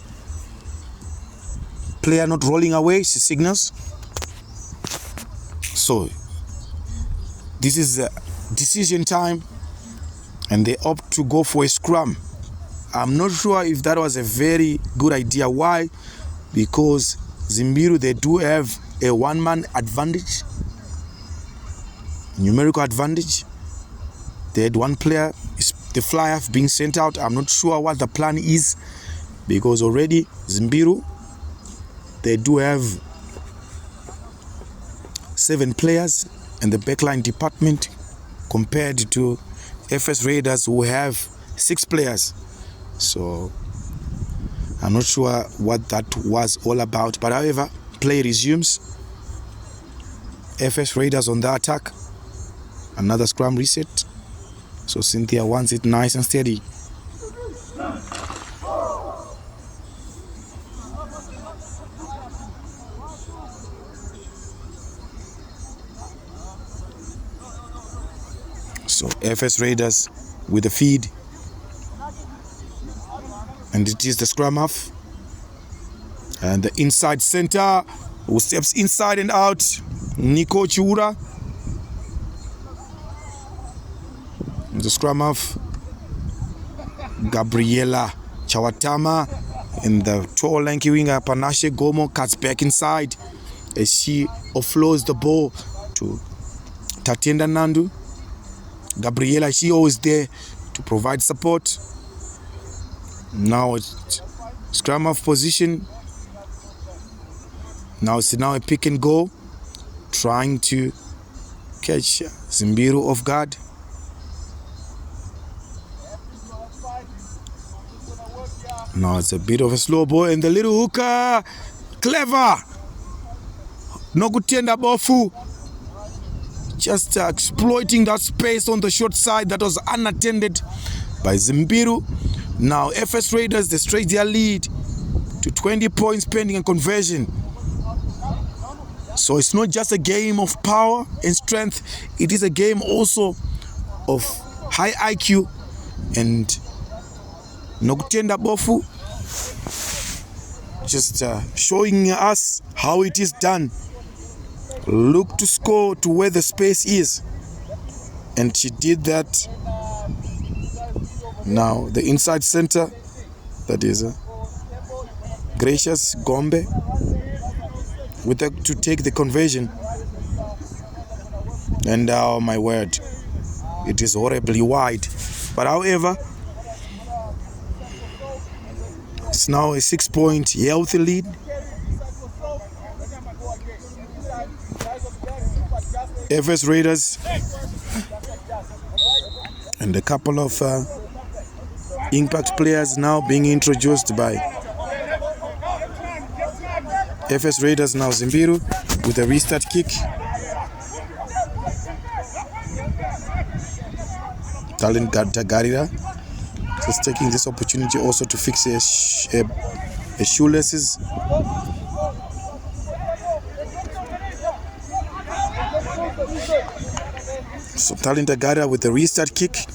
Player not rolling away, she signals. So, this is decision time, and they opt to go for a scrum. I'm not sure if that was a very good idea. Why? Because Zimbiru, they do have a one-man advantage, numerical advantage. They had one player, the fly-half, being sent out. I'm not sure what the plan is, because already Zimbiru, they do have 7 players in the backline department, compared to FS Raiders, who have 6 players. So I'm not sure what that was all about. But however, play resumes. FS Raiders on the attack. Another scrum reset. So Cynthia wants it nice and steady. So FS Raiders with the feed. And it is the scrum half. And the inside center who steps inside and out. Nico Chura. The scrum half. Gabriela Chawatama. And the tall lanky winger Panashe Gomo cuts back inside as she offloads the ball to Tatenda Nandu. Gabriela, she always there to provide support. Now it's scrum half position. Now it's a pick and go, trying to catch Zimbiru off guard. Now it's a bit of a slow ball, and the little hooker, clever. Nokutenda Bofu, just exploiting that space on the short side that was unattended by Zimbiru. Now FS Raiders, they stretch their lead to 20 points pending a conversion. So it's not just a game of power and strength, it is a game also of high IQ. And Nokutenda Bofu just showing us how it is done. Look to score to where the space is, and she did that. Now the inside center, that is Gracious Gombe, to take the conversion. And oh my word, it is horribly wide. But however, it's now a 6-point healthy lead. FS Raiders and a couple of impact players now being introduced by FS Raiders. Now Zimbiru with a restart kick. Talent Garira just taking this opportunity also to fix a shoelaces. So Talent Garira with the restart kick.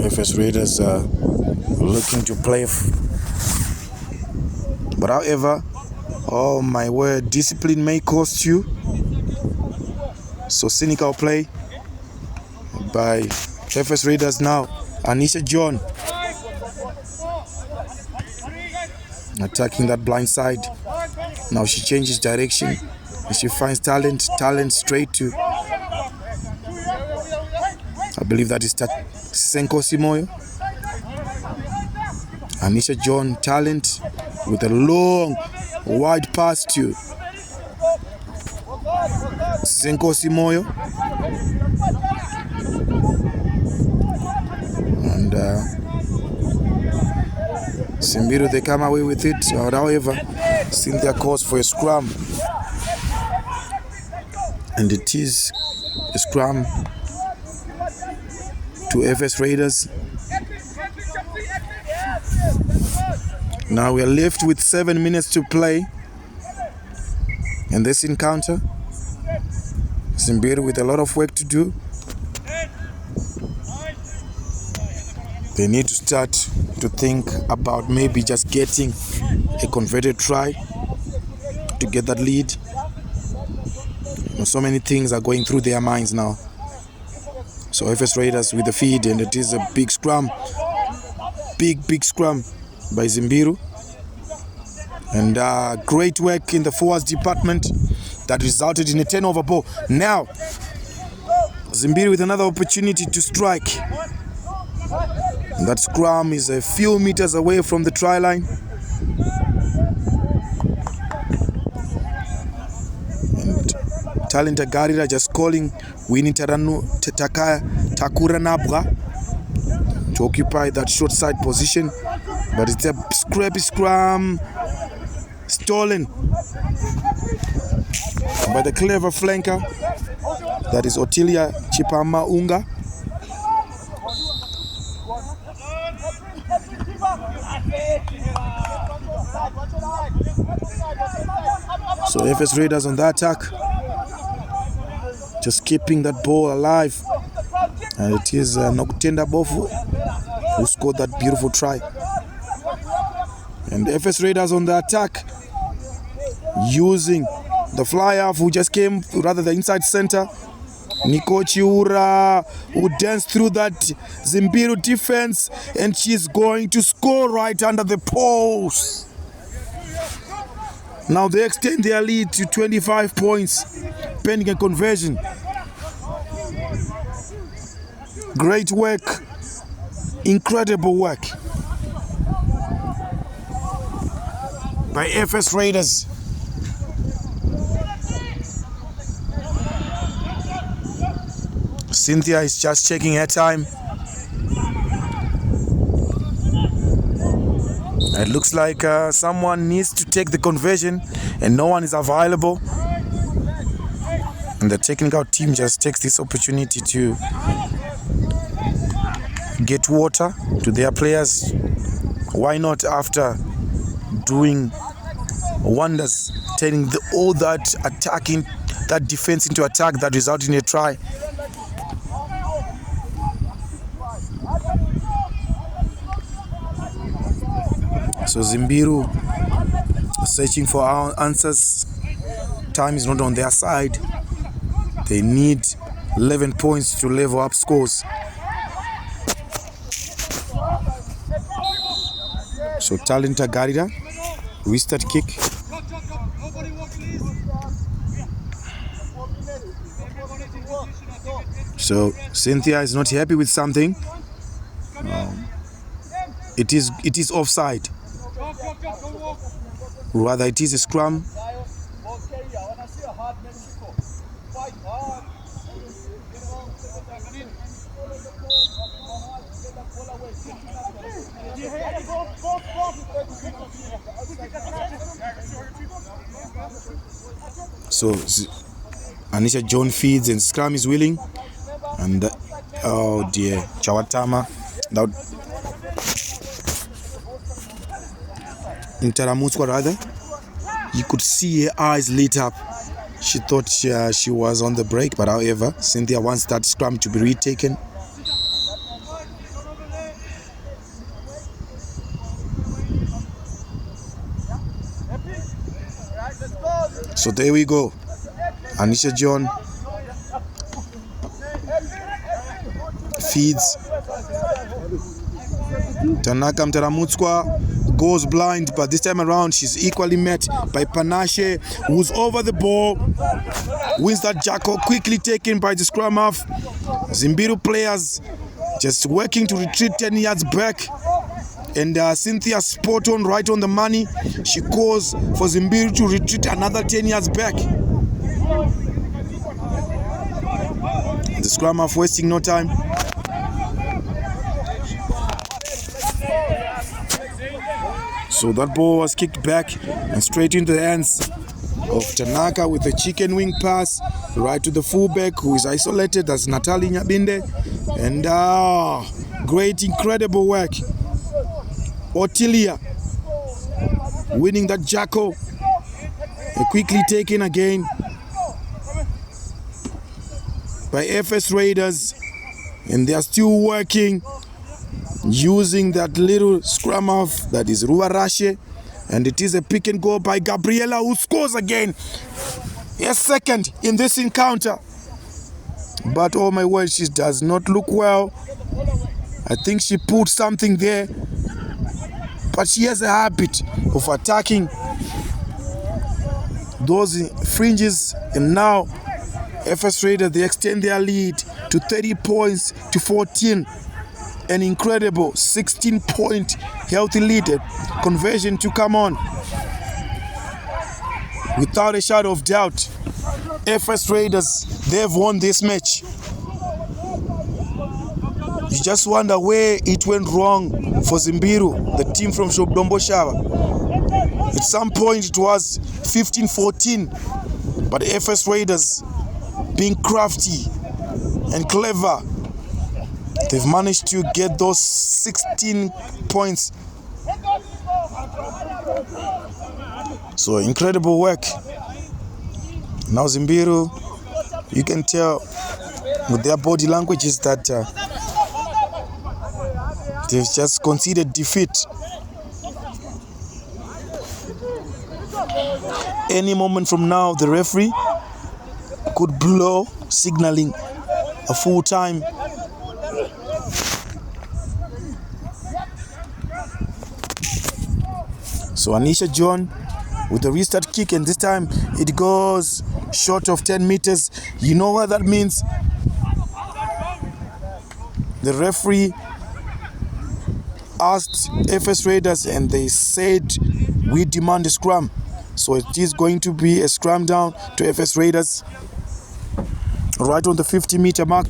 FS Raiders are looking to play. But however, oh my word, discipline may cost you. So cynical play by FS Raiders now. Anisha John attacking that blind side. Now she changes direction and she finds Talent straight to, I believe that is Senko Simoyo. Anisha John, Talent with a long wide pass to Senko Simoyo. And Zimbiru, they come away with it. However, still their cause for a scrum. And it is a scrum to FS Raiders. Now we are left with 7 minutes to play in this encounter. Zimbiru with a lot of work to do. They need to start to think about maybe just getting a converted try to get that lead. So many things are going through their minds now. So FS Raiders with the feed, and it is a big scrum. Big scrum by Zimbiru. And great work in the forwards department that resulted in a turnover ball. Now, Zimbiru with another opportunity to strike. And that scrum is a few meters away from the try line. And Talent Garira just calling Winnie Takura Nabra to occupy that short side position. But it's a scrappy scrum. Stolen by the clever flanker, that is Otilia Chipama Unga. FS Raiders on the attack, just keeping that ball alive. And it is Nokutenda Bofu who scored that beautiful try. And FS Raiders on the attack, using the fly-off who just came, rather the inside center. Niko Chiura who danced through that Zimbiru defense, and she's going to score right under the post. Now they extend their lead to 25 points, pending a conversion. Great work, incredible work by FS Raiders. Cynthia is just checking her time. It looks like someone needs to take the conversion and no one is available. And the technical team just takes this opportunity to get water to their players. Why not, after doing wonders, turning all that attacking, that defense into attack that resulted in a try. So Zimbiru searching for answers. Time is not on their side. They need 11 points to level up scores. So Talenta Garida, restart kick. So Cynthia is not happy with something. It is offside. Rather, it is a scrum. So Anisha John feeds and scrum is willing, and oh dear, Chawatama now in Taramutswa, rather, you could see her eyes lit up. She thought she was on the break, but however, Cynthia wants that scrum to be retaken. So there we go. Anisha John feeds. Tanaka Mtaramutswa goes blind, but this time around she's equally met by Panache, who's over the ball, wins that jackal, quickly taken by the scrum half. Zimbiru players just working to retreat 10 yards back, and Cynthia spot on, right on the money. She calls for Zimbiru to retreat another 10 yards back. The scrum half wasting no time. So that ball was kicked back and straight into the hands of Tanaka with a chicken wing pass right to the fullback, who is isolated. That's Natali Nyabinde. And great, incredible work. Otilia winning that jackal. Quickly taken again by FS Raiders. And they are still working, using that little scrum off that is Ruarashe, and it is a pick and go by Gabriela, who scores again, a second in this encounter. But oh my word, she does not look well. I think she put something there, but she has a habit of attacking those fringes. And now FS Raiders, they extend their lead to 30 points to 14. An incredible 16-point healthy lead. Conversion to come on. Without a shadow of doubt, FS Raiders, they've won this match. You just wonder where it went wrong for Zimbiru, the team from Shobdombo Shaba. At some point it was 15-14, but FS Raiders, being crafty and clever, they've managed to get those 16 points. So incredible work Now Zimbiru, you can tell with their body language is that they've just conceded defeat. Any moment from now, the referee could blow, signaling a full time. So Anisha John with the restart kick, and this time it goes short of 10 meters. You know what that means? The referee asked FS Raiders and they said, we demand a scrum. So it is going to be a scrum down to FS Raiders right on the 50-meter mark.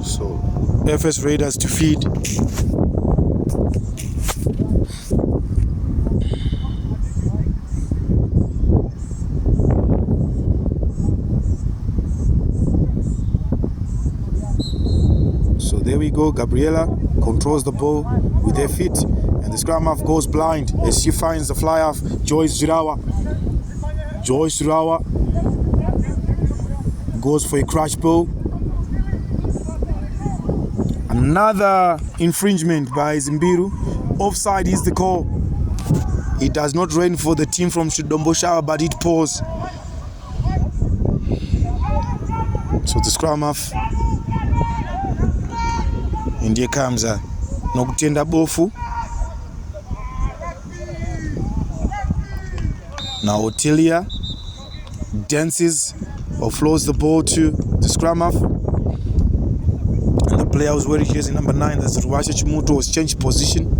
So FS Raiders to feed. So there we go. Gabriela controls the ball with her feet, and the scrum half goes blind as she finds the fly half, Joyce Jirawa. Joyce Jirawa goes for a crash ball. Another infringement by Zimbiru. Offside is the call. It does not rain for the team from Shidombo, but it pours. So the scrum half. And here comes Nokutenda Bofu. Now Otilia dances or flows the ball to the scrum half. And the player who's wearing jersey number 9, that's Ruwasha Chimuto, has changed position.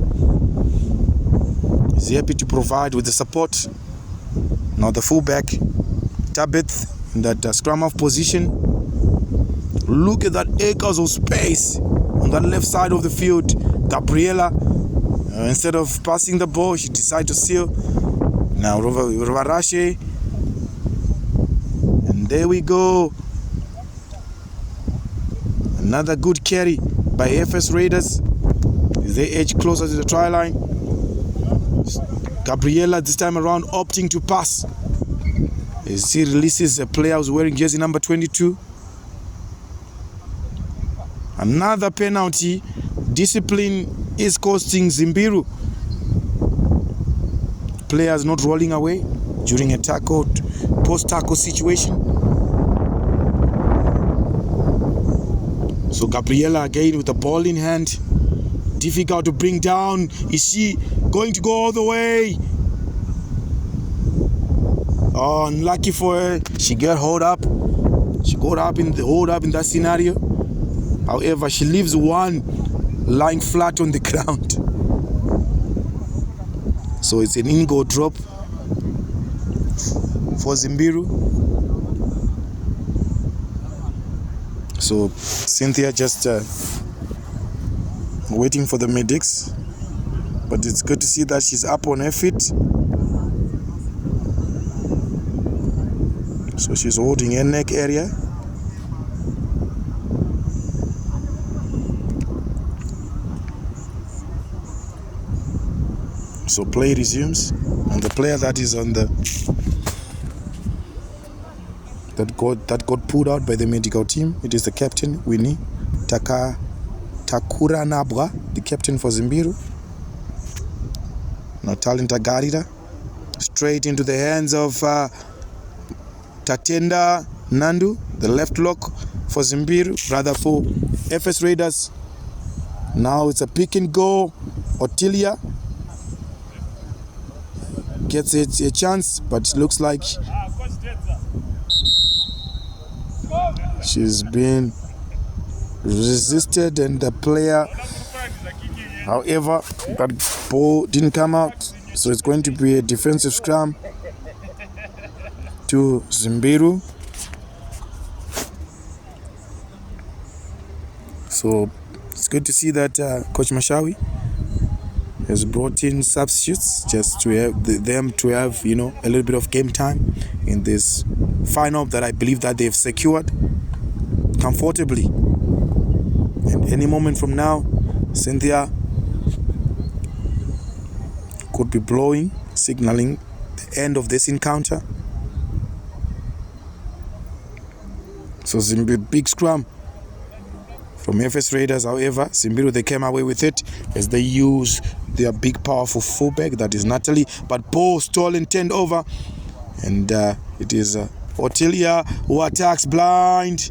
He's happy to provide with the support. Now the fullback, Tabith, in that scrum half position. Look at that acres of space on that left side of the field. Gabriela, instead of passing the ball, she decided to seal. Now Ruvarashe, and there we go. Another good carry by FS Raiders. They edge closer to the try line. Gabriela this time around opting to pass as he releases a player who's wearing jersey number 22. Another penalty. Discipline is costing Zimbiru. Players not rolling away during a tackle, post-tackle situation. So Gabriela again with the ball in hand. Difficult to bring down. Is she going to go all the way? Oh, unlucky for her. She got hold up. She got up in that scenario. However, she leaves one lying flat on the ground. So it's an in-goal drop for Zimbiru. So Cynthia just waiting for the medics. But it's good to see that she's up on her feet. So she's holding her neck area. So play resumes, and the player that is on the that got pulled out by the medical team, it is the captain Winnie Takura Nabwa, the captain for Zimbiru. Now Talenta Garida straight into the hands of Tatenda Nandu, the left lock for Zimbiru, rather for FS Raiders. Now it's a pick and go. Otilia gets it a chance, but it looks like she's been resisted, and the player, however, that ball didn't come out, so it's going to be a defensive scrum to Zimbiru. So it's good to see that Coach Mashawi has brought in substitutes just to have them to have, you know, a little bit of game time in this final that I believe that they've secured comfortably. And any moment from now, Cynthia could be blowing, signaling the end of this encounter. So Zimbiru, big scrum from FS Raiders. However, Zimbiru, they came away with it as they use their big powerful fullback, that is Natalie, but ball stolen, turned over, and it is Otilia who attacks blind.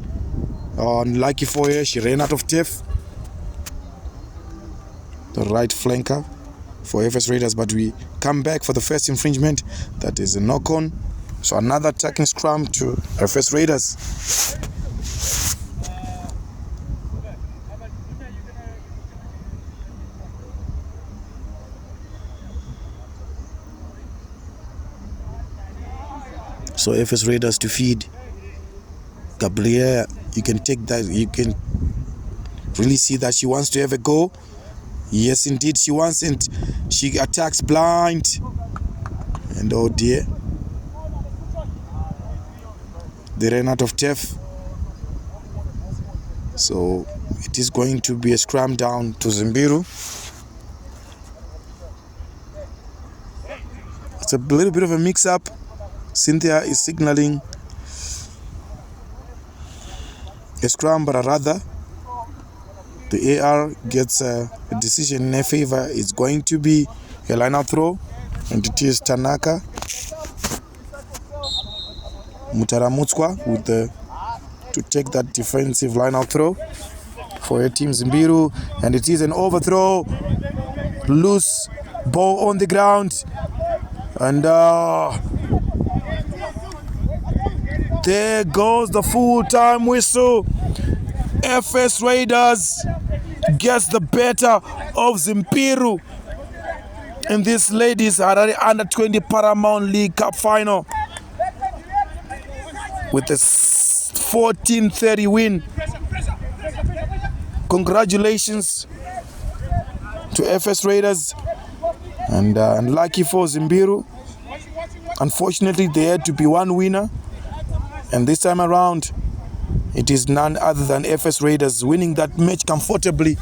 Unlucky for her, she ran out of turf. The right flanker for FS Raiders, but we come back for the first infringement. That is a knock-on. So another attacking scrum to FS Raiders. So FS Raiders to feed Gabrielle. You can take that, you can really see that she wants to have a go. Yes, indeed, she wants it. She attacks blind. And oh dear, they ran out of turf. So it is going to be a scrum down to Zimbiru. It's a little bit of a mix-up. Cynthia is signaling a scrum, but rather the AR gets a decision in her favor. It's going to be a line-out throw, and it is Tanaka Mutaramutswa with to take that defensive line-out throw for her team Zimbiru, and it is an overthrow, loose ball on the ground, and there goes the full-time whistle. FS Raiders gets the better of Zimbiru in this ladies Harare Under 20 Paramount League Cup final with a 14-30 win. Congratulations to FS Raiders, and unlucky for Zimbiru. Unfortunately, there had to be one winner, and this time around it is none other than FS Raiders winning that match comfortably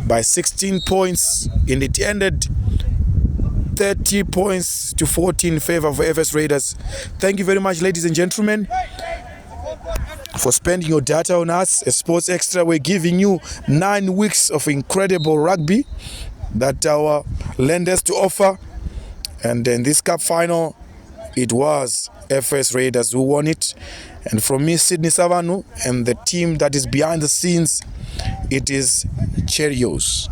by 16 points, and it ended 30 points to 14 in favor of FS Raiders. Thank you very much, ladies and gentlemen, for spending your data on us. As Sports Extra, we're giving you 9 weeks of incredible rugby that our land has to offer. And in this cup final, it was FS Raiders who won it. And from me, Sydney Savanu, and the team that is behind the scenes, it is Cheerios.